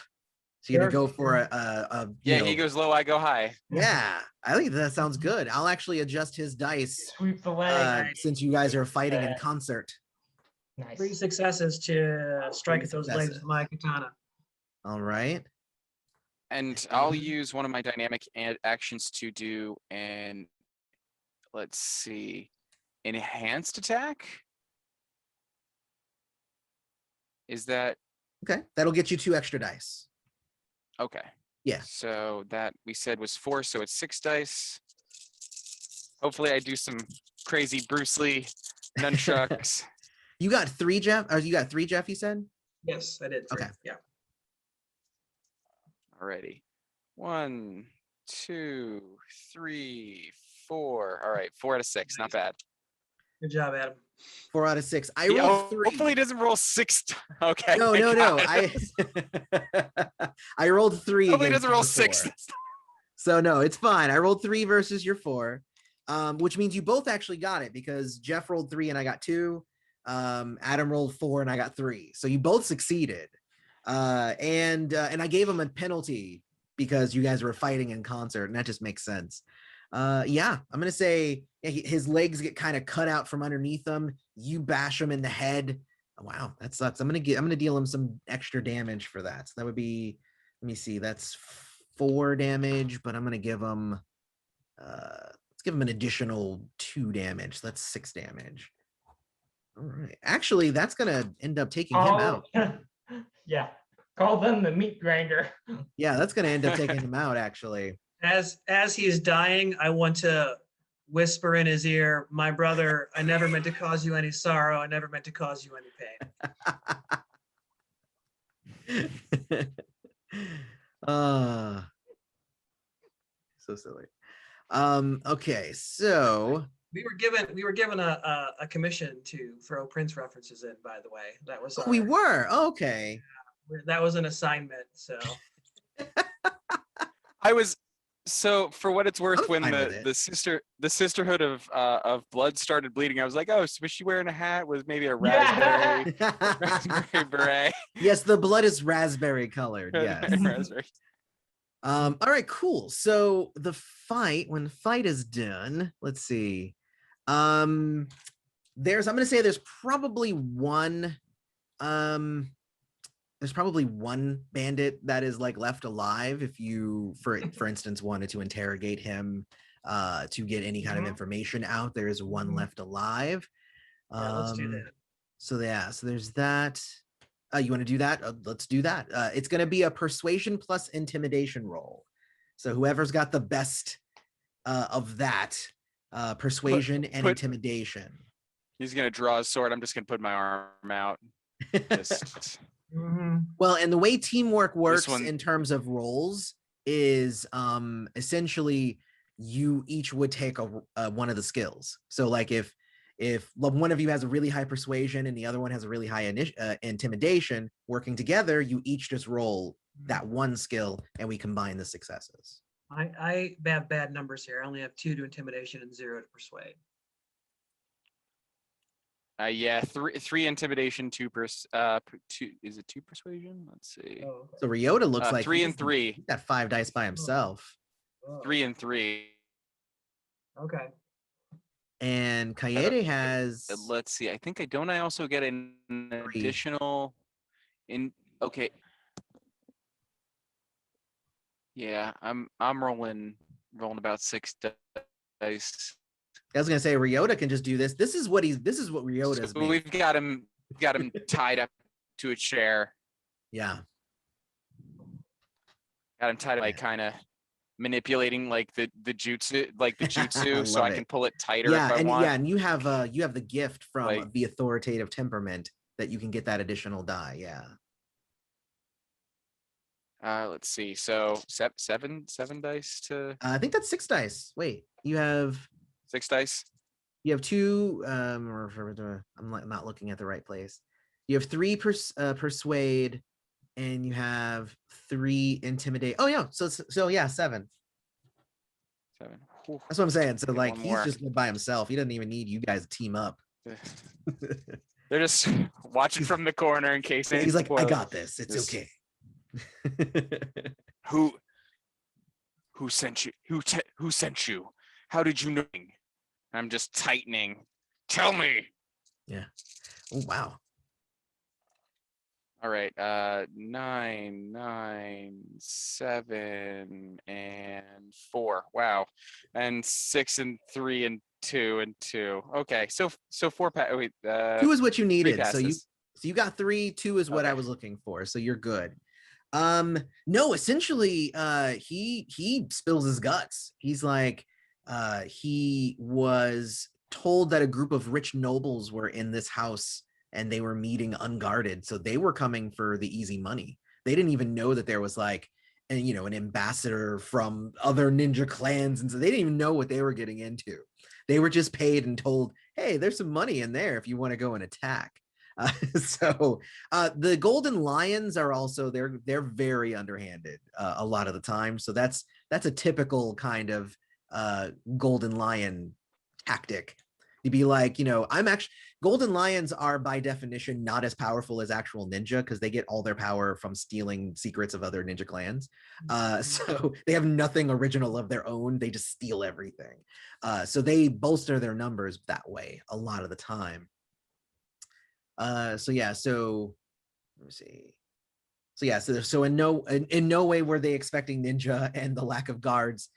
So you're gonna Sure, go for sure. a Yeah, you he know, goes low, I go high. yeah. I think that sounds good. I'll actually adjust his dice Sweep the leg. since you guys are fighting in concert. Nice. 3 successes to strike 3 at those legs successes. with my katana. All right. And I'll use one of my dynamic actions to do an, let's see, enhanced attack? Is that Okay. That'll get you 2 extra dice. okay? Yeah. So that we said was 4, so it's 6 dice. Hopefully I do some crazy Bruce Lee nunchucks. You got 3, Jeff? Or you got 3, Jeff, you said? Yes, I did. 3. Okay. Yeah. Alrighty. 1, 2, 3, 4. All right, 4 out of 6. Not bad. Good job, Adam. 4 out of 6. I Yeah, rolled 3. hopefully he doesn't roll 6. Okay. No. thank God. I rolled 3. Hopefully he against doesn't roll your 6. 4. So no, it's fine. I rolled 3 versus your 4, which means you both actually got it because Jeff rolled 3 and I got 2. Adam rolled 4 and I got 3. So you both succeeded. And I gave him a penalty because you guys were fighting in concert, and that just makes sense. Yeah, I'm gonna say his legs get kind of cut out from underneath him. You bash him in the head. Oh, wow, that sucks. I'm gonna deal him some extra damage for that. So that would be, let me see, that's 4 damage, but I'm gonna give him let's give him an additional 2 damage. So that's 6 damage. All right. Actually, that's gonna end up taking him out. Yeah. Call them the meat grinder. Yeah, that's gonna end up taking him out, actually. As he is dying, I want to whisper in his ear, "My brother, I never meant to cause you any sorrow. I never meant to cause you any pain." So silly. Okay, so We were given a commission to throw Prince references in, by the way. That was we our- were okay. that was an assignment. So I was so for what it's worth, I'm when fine with the sisterhood of blood started bleeding, I was like, oh, so was she wearing a hat with maybe a Yeah. raspberry beret? Yes, the blood is raspberry colored. Yes. Raspberry. All right, cool. So the fight, when the fight is done, let's see. I'm gonna say there's probably one bandit that is like left alive if you for instance wanted to interrogate him to get any kind of information out. There is one left alive. Yeah, let's do that. So there's that. You want to do that? Let's do that. It's going to be a persuasion plus intimidation roll. So whoever's got the best of that, persuasion and intimidation. He's gonna draw his sword. I'm just gonna put my arm out. Just Well, and the way teamwork works one- in terms of roles is essentially you each would take one of the skills. So like if one of you has a really high persuasion and the other one has a really high intimidation, working together, you each just roll that one skill and we combine the successes. I have bad numbers here. I only have 2 to intimidation and 0 to persuade. Yeah, three intimidation, two is it 2 persuasion? Let's see. Oh, okay. So Ryota looks like 3 and 3. he's got 5 dice by himself. Oh, 3 and 3. okay. And Kaede has Let's see. I think I also get an additional okay. Yeah, I'm rolling about 6 dice. I was gonna say Ryota can just do this. This is what Ryota's So made. we've got him tied up to a chair. Yeah. Got him tied up, like kind of manipulating like the jutsu, so love I it. can pull it tighter if I want. And you have the gift from Like- the authoritative temperament that you can get that additional die. Yeah. Let's see. So seven dice to I think that's 6 dice. Wait, you have 6 dice. 2 I'm not looking at the right place. You have 3 persuade and you have 3 intimidate. Oh yeah, so yeah, 7. 7. Whew. That's what I'm saying. So Get like one he's more. just by himself. He doesn't even need you guys to team up. They're just watching from the corner in case. He's like, I well, got this. It's this- okay. Who sent you? Who sent you? How did you know? I'm just tightening. Tell me. Oh wow. All right. 9, 7, and 4. Wow. And 6 and 3 and 2 and 2. Okay. So 4 wait. 2 is what you needed. So passes. you got 3. 2 is what I Okay. was looking for. So you're good. No, essentially, he spills his guts. He's like, he was told that a group of rich nobles were in this house and they were meeting unguarded. So they were coming for the easy money. They didn't even know that there was like, an ambassador from other ninja clans. And so they didn't even know what they were getting into. They were just paid and told, hey, there's some money in there if you want to go and attack. So the Golden Lions are also they're very underhanded a lot of the time. So that's a typical kind of Golden Lion tactic to be like, Golden Lions are by definition not as powerful as actual ninja because they get all their power from stealing secrets of other ninja clans. So they have nothing original of their own. They just steal everything. So they bolster their numbers that way a lot of the time. So let me see. So in no way were they expecting Ninja, and the lack of guards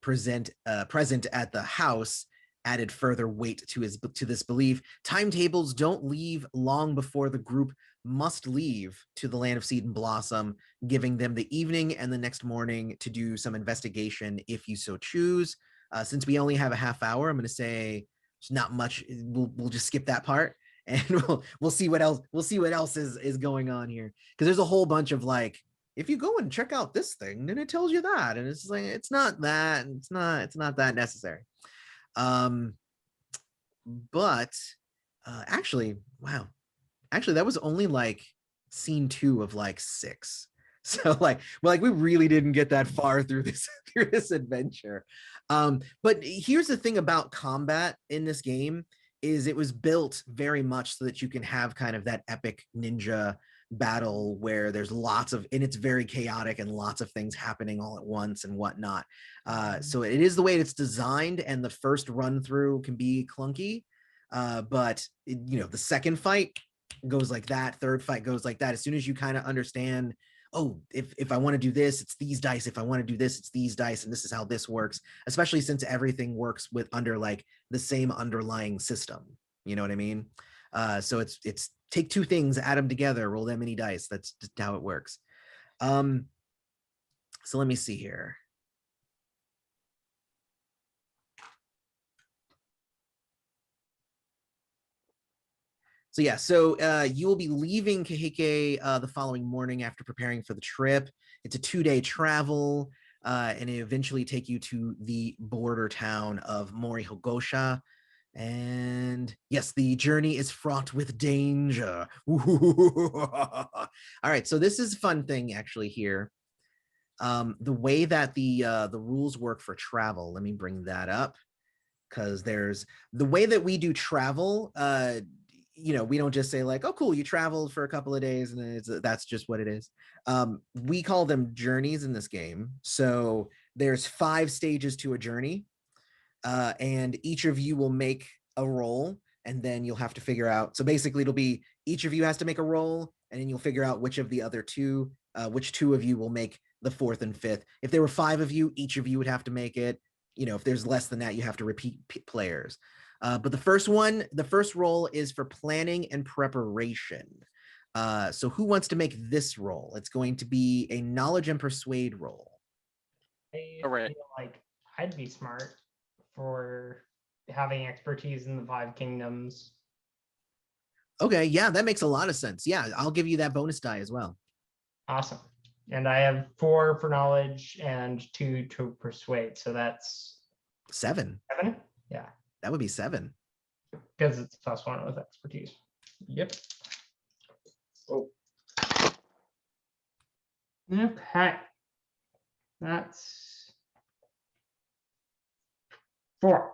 present at the house added further weight to this belief. Timetables don't leave long before the group must leave to the land of Seed and Blossom, giving them the evening and the next morning to do some investigation if you so choose. Since we only have a half hour, I'm going to say it's not much. We'll just skip that part. And we'll see what else is going on here, because there's a whole bunch of like, if you go and check out this thing, then it tells you that, and it's like it's not that necessary. But actually, wow, that was only like scene 2 of like 6. So we really didn't get that far through this adventure. But here's the thing about combat in this game is it was built very much so that you can have kind of that epic ninja battle where there's lots of, and it's very chaotic and lots of things happening all at once and whatnot. So it is the way it's designed, and the first run through can be clunky, but the second fight goes like that, third fight goes like that. As soon as you kind of understand, oh, if I want to do this, it's these dice. If I want to do this, it's these dice, and this is how this works, especially since everything works with under like the same underlying system. You know what I mean? So it's take two things, add them together, roll that many dice. That's just how it works. So let me see here. So yeah, so you will be leaving Kahike the following morning after preparing for the trip. It's a 2-day travel, and it eventually take you to the border town of Morihogosha. And yes, the journey is fraught with danger. All right, so this is a fun thing actually here. The way that the rules work for travel, let me bring that up, because there's the way that we do travel. We don't just say like, oh, cool, you traveled for a couple of days and that's just what it is. We call them journeys in this game. So there's 5 stages to a journey, and each of you will make a roll, and then you'll have to figure out. So basically it'll be each of you has to make a roll, and then you'll figure out which of the other two, which 2 of you will make the 4th and 5th. If there were 5 of you, each of you would have to make it. If there's less than that, you have to repeat players. But the first roll is for planning and preparation. So who wants to make this roll? It's going to be a knowledge and persuade roll. I All right. feel like I'd be smart for having expertise in the 5 kingdoms. Okay, yeah, that makes a lot of sense. Yeah, I'll give you that bonus die as well. Awesome. And I have 4 for knowledge and 2 to persuade. So that's 7. 7. Yeah, That would be 7. because it's +1 with expertise. Yep. Oh. Okay. That's 4.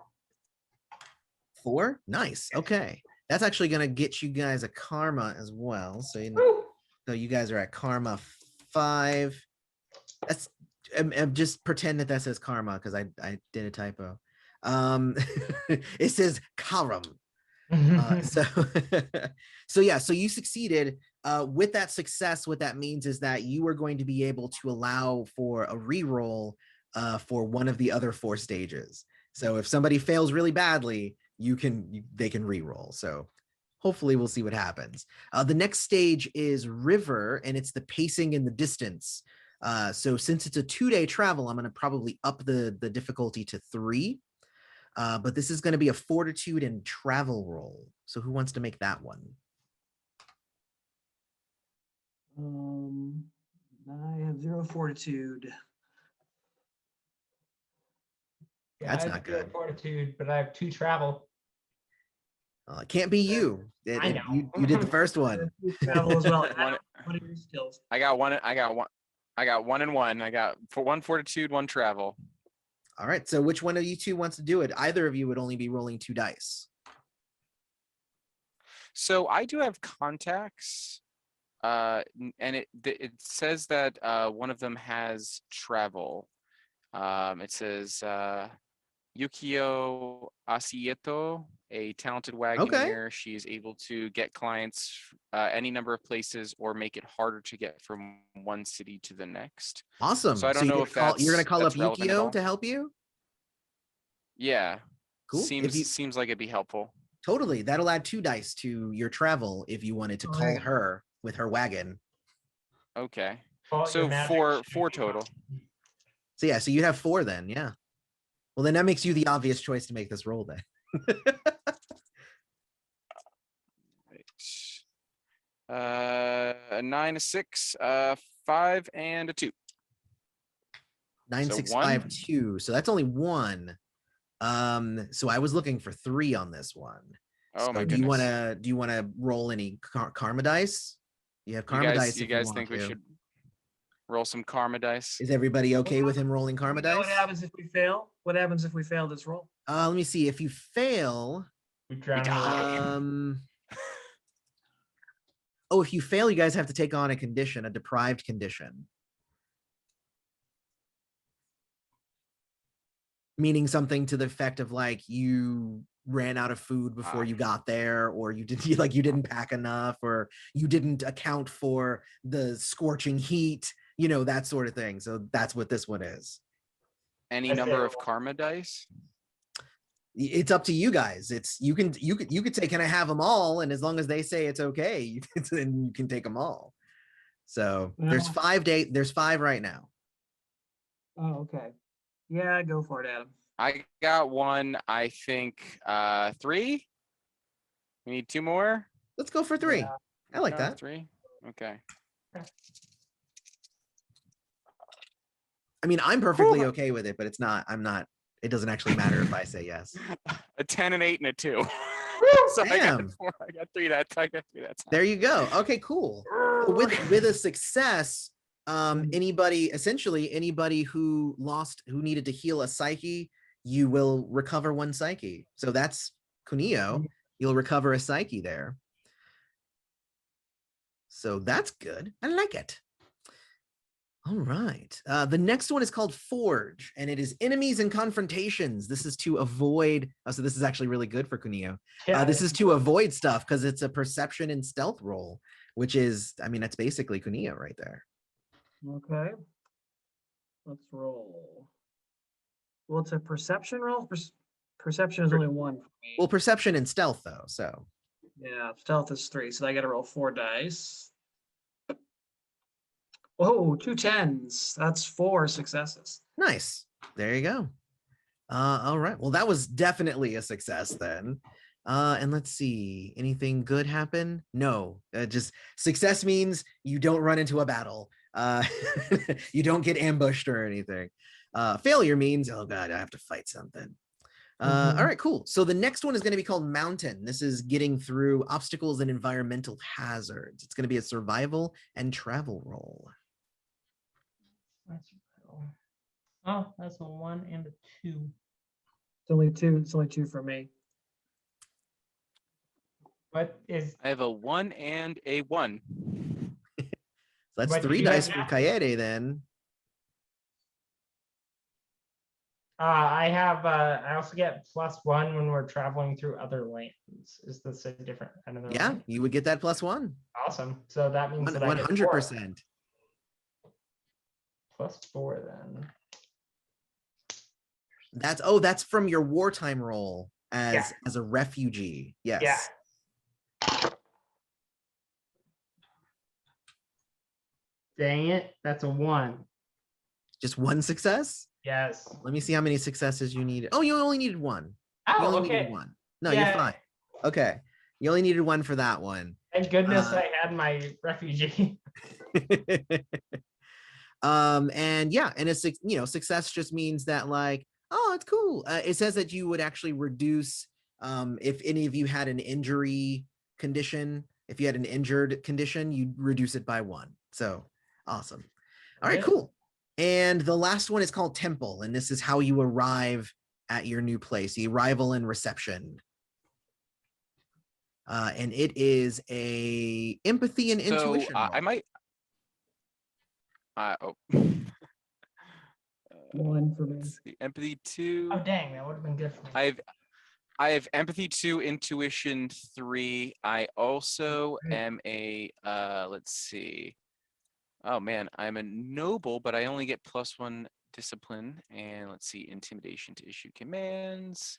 4? Nice. Okay. That's actually going to get you guys a karma as well. So you guys are at karma 5. That's just pretend that says karma, because I did a typo. It says karam. So yeah, so you succeeded. With that success, what that means is that you are going to be able to allow for a reroll for one of the other 4 stages. So if somebody fails really badly, they can reroll. So hopefully we'll see what happens. The next stage is river, and it's the pacing in the distance. So since it's a 2-day travel, I'm going to probably up the difficulty to 3. But this is going to be a fortitude and travel roll. So who wants to make that one? I have 0 fortitude. Yeah, That's I have not 0 good. fortitude, but I have 2 travel. It can't be you. I know. You did the first one. Travel as well. One- What are your skills? I got 1 and 1. I got 1 fortitude, 1 travel. All right. So which one of you 2 wants to do it? Either of you would only be rolling 2 dice. So I do have contacts, and it says that one of them has travel. It says Yukio Asieto, a talented wagoneer. She is able to get clients any number of places or make it harder to get from one city to the next. Awesome. So I don't know if you're going to call up that's relevant at all. Yukio to help you? Yeah. Cool. Seems like it'd be helpful. Totally. That'll add 2 dice to your travel if you wanted to call her with her wagon. Okay. Well, So your magic 4 total. So yeah, so you have 4 then, yeah. Well, then that makes you the obvious choice to make this roll then. A 9, a 6, 5, and a 2. 9, So 6, 1. 5, 2. So that's only 1. So I was looking for 3 on this one. Oh So my do you goodness. want to roll any karma dice? You have karma dice. You guys think we should roll some karma dice? Is everybody okay with him rolling karma dice? What happens if we fail? What happens if we fail this roll? Let me see. If you fail, We drown die. away. Oh, if you fail, you guys have to take on a condition, a deprived condition. Meaning something to the effect of like you ran out of food before you got there, or you didn't pack enough, or you didn't account for the scorching heat, that sort of thing. So that's what this one is. Any I number say of karma dice? It's up to you guys. It's you could say, can I have them all? And as long as they say it's okay, then you can take them all. So there's Yeah. there's 5 right now. Oh, okay. Yeah, go for it, Adam. I got one. I think 3. We need 2 more. Let's go for 3. Yeah. I like Yeah. that. 3. Okay. I mean, I'm perfectly okay with it, but it doesn't actually matter if I say yes. A 10, an 8, and a 2. So I got Damn. 4. I got 3. I got 3 that time. There you go. Okay, cool. With a success, anybody who needed to heal a psyche, you will recover 1 psyche. So that's Kunio. You'll recover a psyche there. So that's good. I like it. All right. The next one is called Forge, and it is enemies and confrontations. This is to avoid. So this is actually really good for Kunio. This is to avoid stuff because it's a perception and stealth roll, which is, that's basically Kunio right there. Okay. Let's roll. Well, it's a perception roll. Perception is only 1 for me. Well, perception and stealth though. So Yeah, stealth is 3, so I got to roll 4 dice. Oh, 2 10s. That's 4 successes. nice. There you go. All right. Well, that was definitely a success then. And let's see, anything good happen? No, just success means you don't run into a battle. You don't get ambushed or anything. Failure means, oh God, I have to fight something. All right, cool. So the next one is going to be called Mountain. This is getting through obstacles and environmental hazards. It's going to be a survival and travel roll. Oh, that's a 1 and a 2. It's only 2. It's only 2 for me. What is? I have a 1 and a 1. So that's But 3 you dice have for Kaede then. I also get +1 when we're traveling through other lands. Is this a different another Yeah, land? you would get that +1. Awesome. So that means that I get 4. 100%. +4 then. That's from your wartime role as a refugee. Yes. Yeah. Dang it. That's a 1. Just 1 success? Yes. Let me see how many successes you needed. Oh, you only needed 1. You Oh, only needed okay. 1. No, you're fine. Okay. You only needed 1 for that one. Thank goodness I had my refugee. And yeah, and it's, success just means that like, oh, it's cool. It says that you would actually reduce if any of you had an injury condition, if you had an injured condition, you'd reduce it by 1. So awesome. All right, cool. And the last one is called Temple, and this is how you arrive at your new place, the arrival and reception. And it is a empathy and intuition. I might. 1 for me. Let's see, empathy 2. Oh dang, that would have been good for me. I have empathy 2, intuition 3. I also am a let's see. Oh man, I'm a noble, but I only get +1 discipline. And let's see, intimidation to issue commands.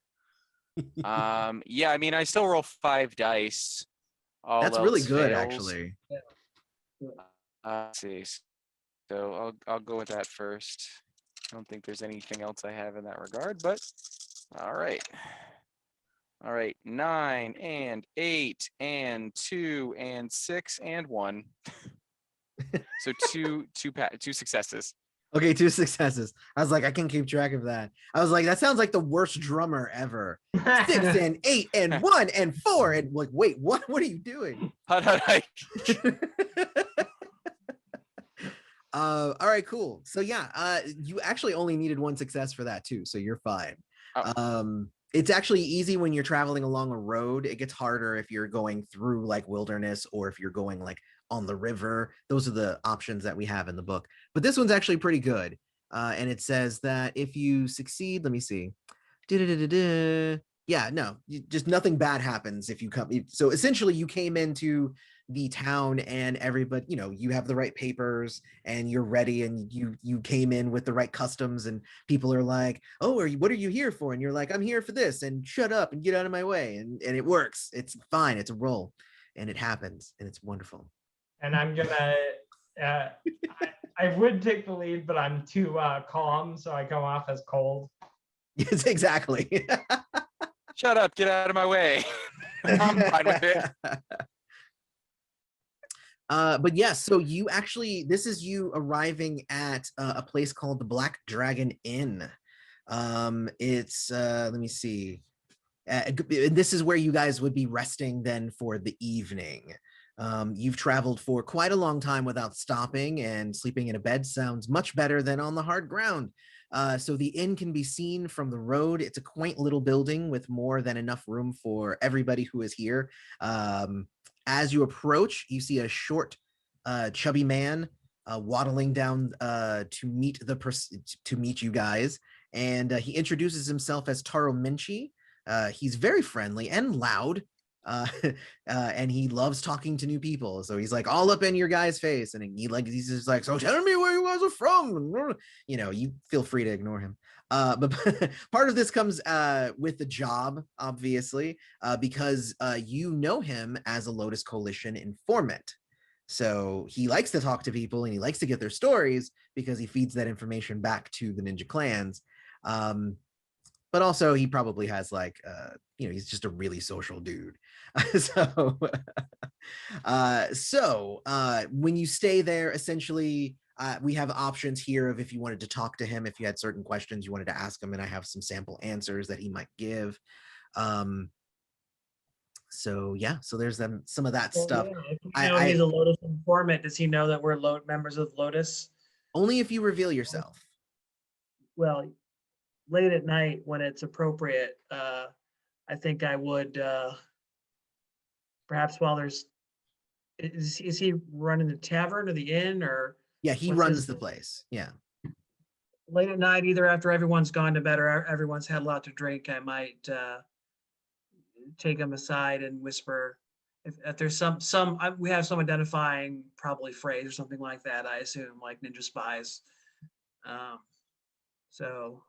Yeah, I mean, I still roll 5 dice. That's really good, actually. Let's see. So I'll go with that first. I don't think there's anything else I have in that regard, but all right. All right, 9 and 8 and 2 and 6 and 1. So two successes. Okay, 2 successes. I was like, I can't keep track of that. I was like, that sounds like the worst drummer ever. 6 and 8 and 1 and 4 and like, wait, what are you doing? All right, cool. So yeah, you actually only needed 1 success for that too, so you're fine. Oh. It's actually easy when you're traveling along a road. It gets harder if you're going through like wilderness or if you're going like on the river. Those are the options that we have in the book. But this one's actually pretty good. And it says that if you succeed, let me see. Yeah, no, just nothing bad happens if you come. So essentially, you came into the town and everybody, you have the right papers and you're ready, and you came in with the right customs, and people are like, oh, what are you here for? And you're like, I'm here for this, and shut up and get out of my way. And it works. It's fine. It's a roll, and it happens, and it's wonderful. And I'm gonna. Uh, I would take the lead, but I'm too calm, so I come off as cold. Yes, exactly. Shut up, get out of my way. I'm fine with it. But yeah, so you actually, this is you arriving at a place called the Black Dragon Inn. It's let me see. This is where you guys would be resting then for the evening. You've traveled for quite a long time without stopping, and sleeping in a bed sounds much better than on the hard ground. So the inn can be seen from the road. It's a quaint little building with more than enough room for everybody who is here. As you approach, you see a short, chubby man waddling down to meet you guys, and he introduces himself as Taro Minchi. He's very friendly and loud, and he loves talking to new people. So he's like all up in your guy's face, and he's just like, so tell me where you guys are from. You feel free to ignore him. But part of this comes with the job, obviously, because you know him as a Lotus Coalition informant. So he likes to talk to people and he likes to get their stories because he feeds that information back to the ninja clans. But also he probably has like, he's just a really social dude. So when you stay there, essentially, we have options here of if you wanted to talk to him, if you had certain questions you wanted to ask him, and I have some sample answers that he might give. So there's some of that stuff. Yeah, if we know he's a Lotus informant, does he know that we're members of Lotus? Only if you reveal yourself. Well, late at night when it's appropriate, I think I would perhaps while there's is he running the tavern or the inn, or yeah, he runs the place. Yeah, late at night, either after everyone's gone to bed or everyone's had a lot to drink, I might take him aside and whisper if there's we have some identifying probably phrase or something like that, I assume, like ninja spies. So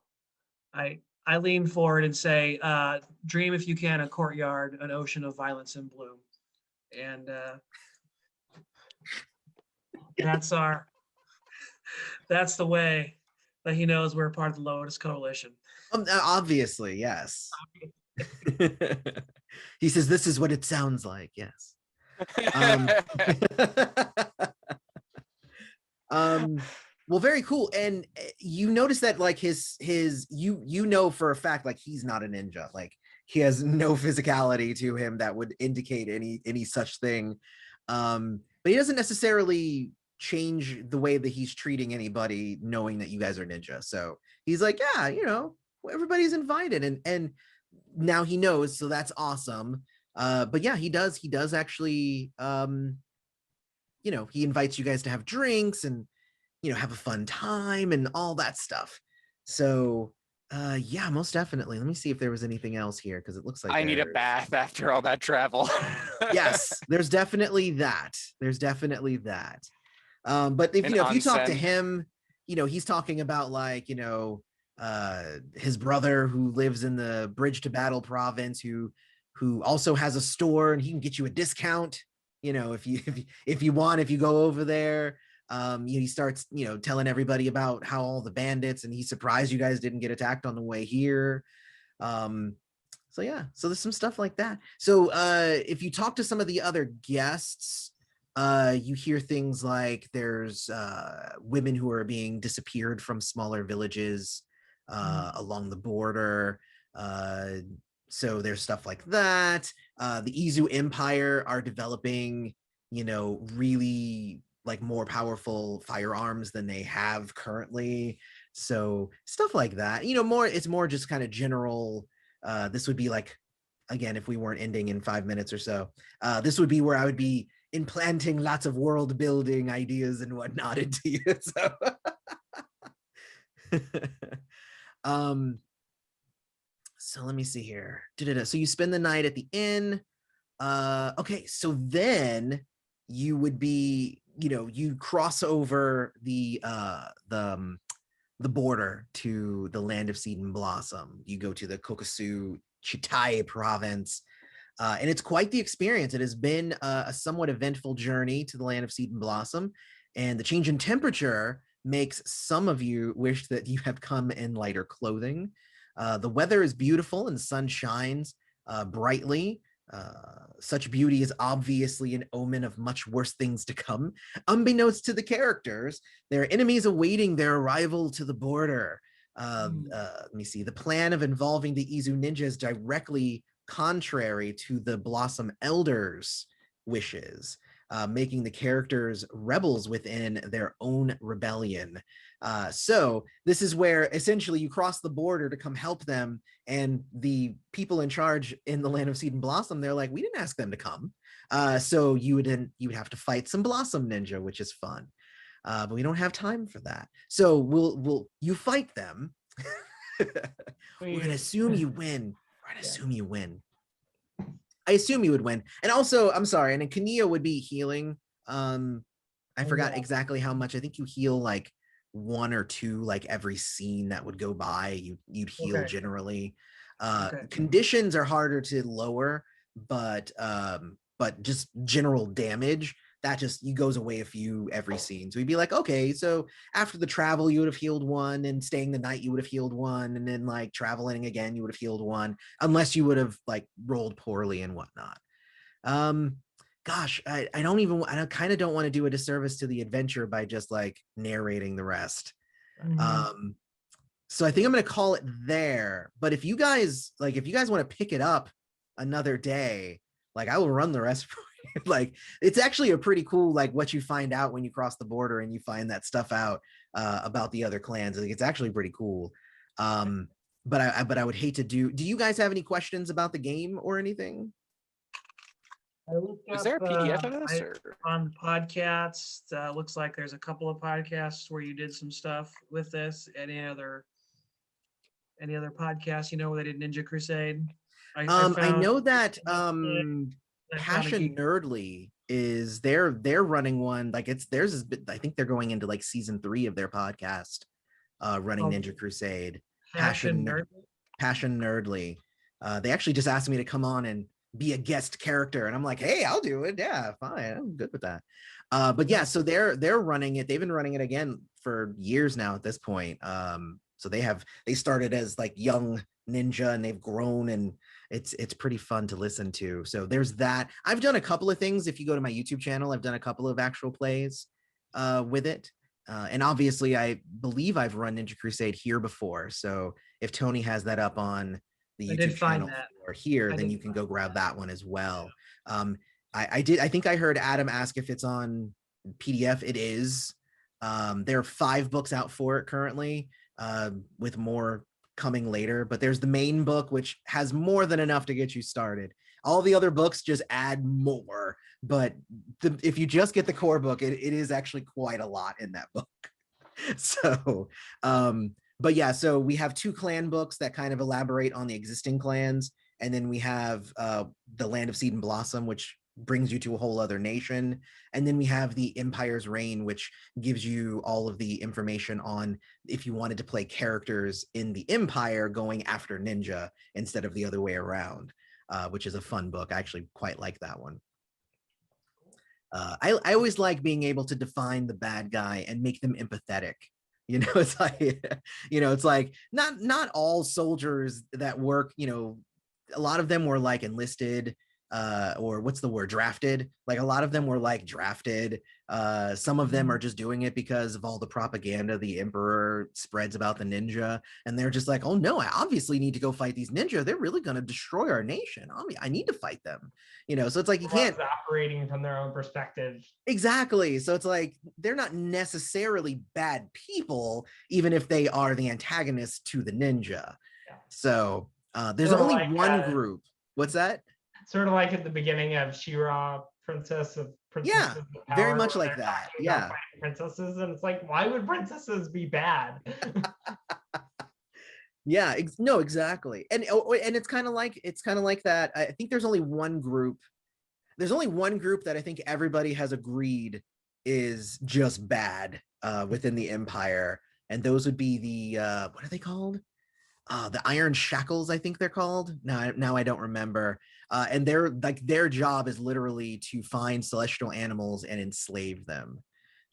I lean forward and say, dream if you can a courtyard, an ocean of violence and bloom. And that's the way that he knows we're part of the Lotus Coalition. Obviously, yes. He says, this is what it sounds like, yes. Well, very cool. And you notice that like you know for a fact, like he's not a ninja. Like he has no physicality to him that would indicate any such thing. But he doesn't necessarily change the way that he's treating anybody, knowing that you guys are ninja. So he's like, yeah, everybody's invited, and now he knows, so that's awesome. But yeah, he does actually, he invites you guys to have drinks and have a fun time and all that stuff. So yeah, most definitely. Let me see if there was anything else here, because it looks like I need a bath after all that travel. Yes, there's definitely that. But if you talk to him, he's talking about like, his brother who lives in the Bridge to Battle province, who also has a store, and he can get you a discount, if you want, if you go over there. He starts, telling everybody about how all the bandits, and he's surprised you guys didn't get attacked on the way here. So yeah, so there's some stuff like that. So if you talk to some of the other guests, you hear things like there's women who are being disappeared from smaller villages along the border. So there's stuff like that. The Izu Empire are developing, really like more powerful firearms than they have currently. So stuff like that, it's more just kind of general This would be like, again, if we weren't ending in 5 minutes or so, this would be where I would be implanting lots of world building ideas and whatnot into you. So, so let me see here. So you spend the night at the inn. Okay, so then you would be, you cross over the border to the land of seed and blossom. You go to the Kokosu Chitai province. And it's quite the experience. It has been a somewhat eventful journey to the land of seed and blossom. And the change in temperature makes some of you wish that you have come in lighter clothing. The weather is beautiful and the sun shines brightly. Such beauty is obviously an omen of much worse things to come. Unbeknownst to the characters, there are enemies awaiting their arrival to the border. Let me see. The plan of involving the Izu ninjas directly contrary to the Blossom Elders' wishes, making the characters rebels within their own rebellion. So this is where essentially you cross the border to come help them, and the people in charge in the land of seed and blossom, they're like, we didn't ask them to come. So you would have to fight some blossom ninja, which is fun. But we don't have time for that. So you fight them. We're gonna assume you win. We're gonna assume you win. I assume you would win. And also, I'm sorry, and then Kania would be healing. I forgot exactly how much. I think you heal like 1 or 2 like every scene that would go by. You'd heal generally. Conditions are harder to lower, but just general damage that just goes away a few every scene. So we'd be like, okay, so after the travel you would have healed 1, and staying the night you would have healed 1, and then like traveling again you would have healed 1, unless you would have like rolled poorly and whatnot. Gosh, I kind of don't want to do a disservice to the adventure by just like narrating the rest. So I think I'm gonna call it there. But if you guys want to pick it up another day, like I will run the rest for you. Like it's actually a pretty cool, like what you find out when you cross the border and you find that stuff out about the other clans. I think it's actually pretty cool. But I would hate to do you guys have any questions about the game or anything? Is there a PDF of this? On podcasts, looks like there's a couple of podcasts where you did some stuff with this. Any other podcasts, where they did Ninja Crusade? I know that Passion Nerdly is they're running one, like theirs is, I think they're going into like season 3 of their podcast, running Ninja Crusade. Passion Nerdly. They actually just asked me to come on and be a guest character, and I'm like, hey, I'll do it. Yeah, fine, I'm good with that. But yeah, so they're running it. They've been running it again for years now at this point. So they started as like young ninja, and they've grown, and it's pretty fun to listen to. So there's that. I've done a couple of things. If you go to my YouTube channel, I've done a couple of actual plays with it. And obviously I believe I've run Ninja Crusade here before. So if Tony has that up on the YouTube channel or here, then you can go grab that one as well. I think I heard Adam ask if it's on PDF. It is. There are 5 books out for it currently, with more coming later, but there's the main book, which has more than enough to get you started. All the other books just add more, but if you just get the core book, it is actually quite a lot in that book. So but yeah, so we have 2 clan books that kind of elaborate on the existing clans, and then we have the Land of Seed and Blossom, which brings you to a whole other nation, and then we have the Empire's Reign, which gives you all of the information on if you wanted to play characters in the Empire going after ninja instead of the other way around, which is a fun book. I actually quite like that one. I always like being able to define the bad guy and make them empathetic. It's like not all soldiers that work, a lot of them were like enlisted, or what's the word, drafted. Like a lot of them were like drafted. Some of them are just doing it because of all the propaganda the emperor spreads about the ninja, and they're just like, oh no, I obviously need to go fight these ninja. They're really going to destroy our nation. I need to fight them. So it's like you can't, operating from their own perspective. Exactly. So it's like they're not necessarily bad people, even if they are the antagonists to the ninja. So There's Sorta only like, one group. What's that? Sort of like at the beginning of She-Ra, Princesses Yeah, of very Power, much where like they're that. talking about Yeah. fighting princesses, and it's like, why would princesses be bad? Yeah, no, exactly. And it's kind of like that. I think there's only one group. There's only one group that I think everybody has agreed is just bad within the Empire, and those would be the what are they called? The Iron Shackles, I think they're called. Now I don't remember. And they're like their job is literally to find celestial animals and enslave them.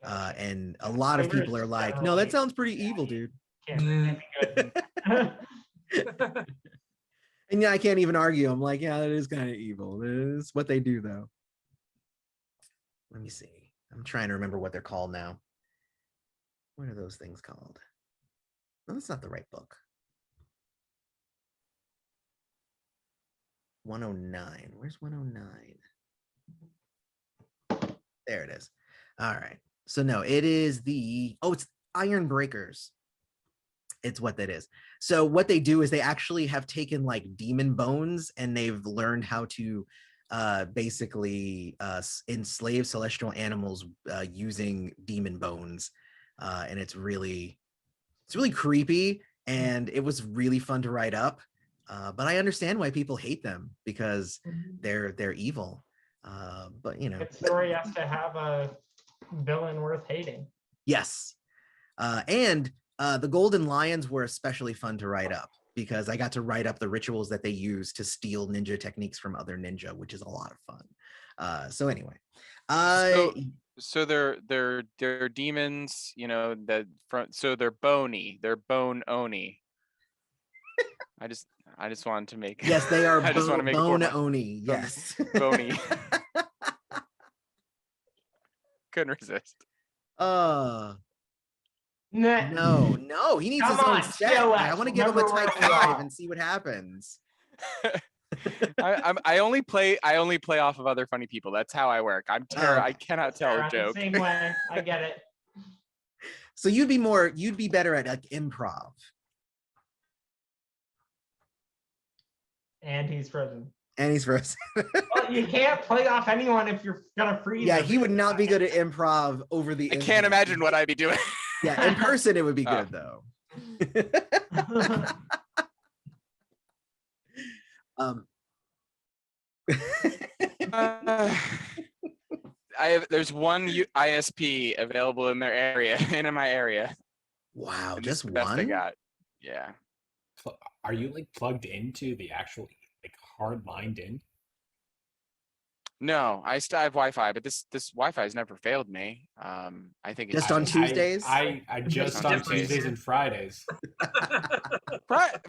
And a lot of people are like, no, that sounds pretty evil, dude. Can't be good. And yeah, I can't even argue. I'm like, yeah, that is kind of evil. It is what they do, though. Let me see. I'm trying to remember what they're called now. What are those things called? No, that's not the right book. 109. Where's 109? There it is. All right. So no, it is it's Iron Breakers. It's what that is. So what they do is they actually have taken like demon bones and they've learned how to basically enslave celestial animals using demon bones. And it's really creepy, and it was really fun to write up. But I understand why people hate them because they're evil. But you know, Good story has to have a villain worth hating. yes. And the Golden Lions were especially fun to write up because I got to write up the rituals that they use to steal ninja techniques from other ninja, which is a lot of fun. So anyway, so they're demons, you know, that front. So they're bony. They're bone oni. I just wanted to make. yes, they are I just want to make bone it more oni. Yes, bony. Couldn't resist. No, he needs Come his own on, set. TOS, I want to give him a remember where type we 5 are. and see what happens. I only play off of other funny people. That's how I work. I cannot tell a I'm the joke. same way. I get it. So you'd be better at like improv. And he's frozen. And he's first. Well, you can't play off anyone if you're gonna freeze. Yeah, him. he would not be good at improv over the I internet. can't imagine what I'd be doing. Yeah, in person it would be good though. There's one ISP available in their area, in my area. Wow, And just it's the best I one? got. Yeah. Are you like plugged into the actual like hard lined in? No, I still have Wi-Fi, but this Wi-Fi has never failed me. I think it's Just on Tuesdays? I just on on Tuesdays. Tuesdays and Fridays.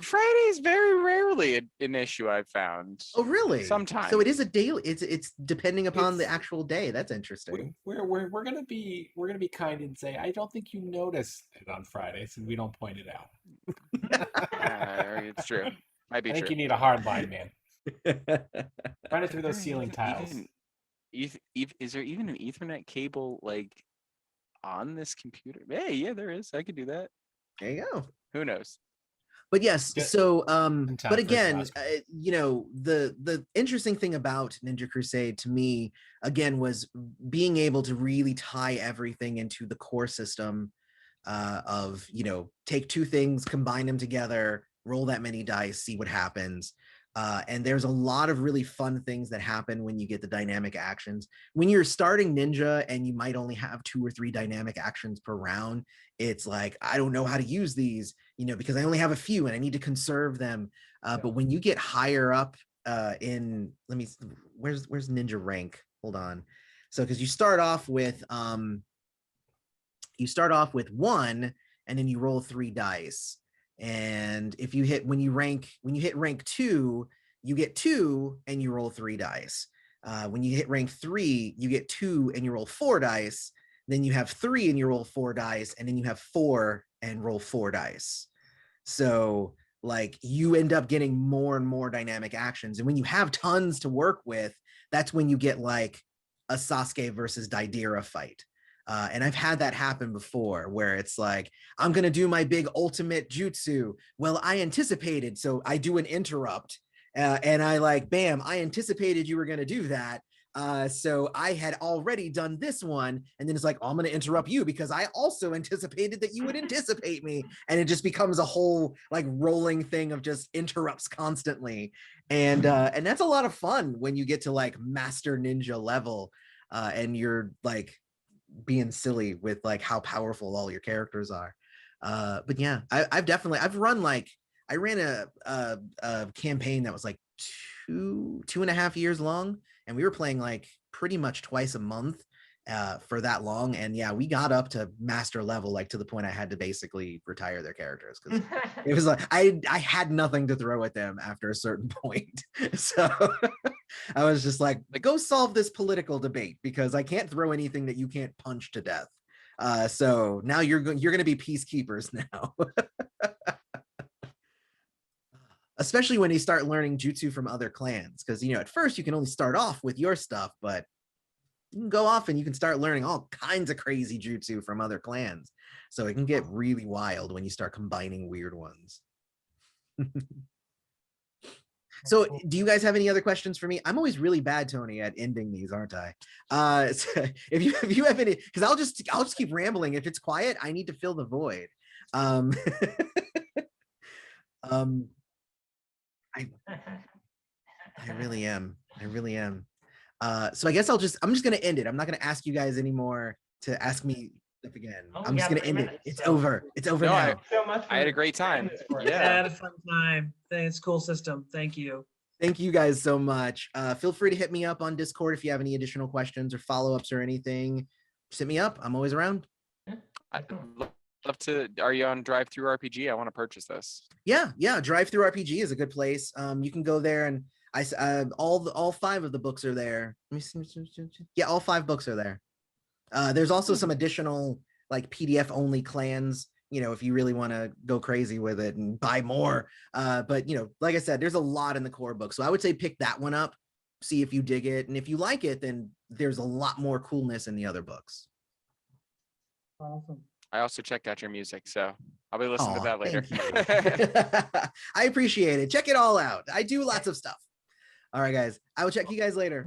Friday's very rarely an issue I've found. Oh, really? Sometimes. So it is a daily. It's depending upon the It's- actual day. That's interesting. We're gonna be kind and say I don't think you notice it on Fridays and we don't point it out. It's true. Might be I think true. you need a hard line, man. Run it through those ceiling tiles. Is there even an Ethernet cable like on this computer? Hey, yeah, there is. I could do that. There you go. Who knows? But yes, Yeah. so In time but for again, Oscar. you know, the interesting thing about Ninja Crusade to me again was being able to really tie everything into the core system of, you know, take two things, combine them together, roll that many dice, see what happens. And there's a lot of really fun things that happen when you get the dynamic actions. When you're starting Ninja and you might only have 2 or 3 dynamic actions per round, it's like, I don't know how to use these, you know, because I only have a few and I need to conserve them. But when you get higher up in, where's Ninja rank? Hold on. So, because you start off with 1 and then you roll 3 dice. And if you hit when you hit rank 2, you get 2 and you roll 3 dice. When you hit rank 3, you get 2 and you roll 4 dice. Then you have 3 and you roll 4 dice, and then you have 4 and roll 4 dice. So like you end up getting more and more dynamic actions. And when you have tons to work with, that's when you get like a Sasuke versus Daidira fight. And I've had that happen before where it's like, I'm going to do my big ultimate jutsu. Well, I anticipated. So I do an interrupt and I like, bam, I anticipated you were going to do that. So I had already done this one. And then it's like, oh, I'm going to interrupt you because I also anticipated that you would anticipate me. And it just becomes a whole like rolling thing of just interrupts constantly. And that's a lot of fun when you get to like master ninja level and you're like, being silly with like how powerful all your characters are. But yeah, I've run like I ran a campaign that was like 2.5 years long, and we were playing like pretty much twice a month for that long. And yeah, we got up to master level, like to the point I had to basically retire their characters because it was like I had nothing to throw at them after a certain point. So I was just like, go solve this political debate because I can't throw anything that you can't punch to death. So now you're going to be peacekeepers now. Especially when you start learning jutsu from other clans, because at first you can only start off with your stuff, but you can go off and you can start learning all kinds of crazy jutsu from other clans. So it can get really wild when you start combining weird ones. So do you guys have any other questions for me? I'm always really bad, Tony, at ending these, aren't I? So if you have any, because I'll just keep rambling. If it's quiet, I need to fill the void. I really am. So I guess I'm just gonna end it. I'm not gonna ask you guys anymore to ask me stuff again. I'm just gonna end it. It's over. It's over now. So much. I had a great time. I Yeah. had a fun time. It's a cool system. Thank you. Thank you guys so much. Feel free to hit me up on Discord if you have any additional questions or follow-ups or anything. Just hit me up. I'm always around. I'd love to. Are you on Drive Through RPG? I want to purchase this. Yeah. Drive Through RPG is a good place. You can go there and all 5 of the books are there. Let me see. Yeah, all 5 books are there. There's also some additional like PDF only clans, if you really want to go crazy with it and buy more. But like I said, there's a lot in the core book. So I would say pick that one up, see if you dig it. And if you like it, then there's a lot more coolness in the other books. Awesome. I also checked out your music, so I'll be listening to that later. Thank you. I appreciate it. Check it all out. I do lots of stuff. All right, guys. I will check you guys later.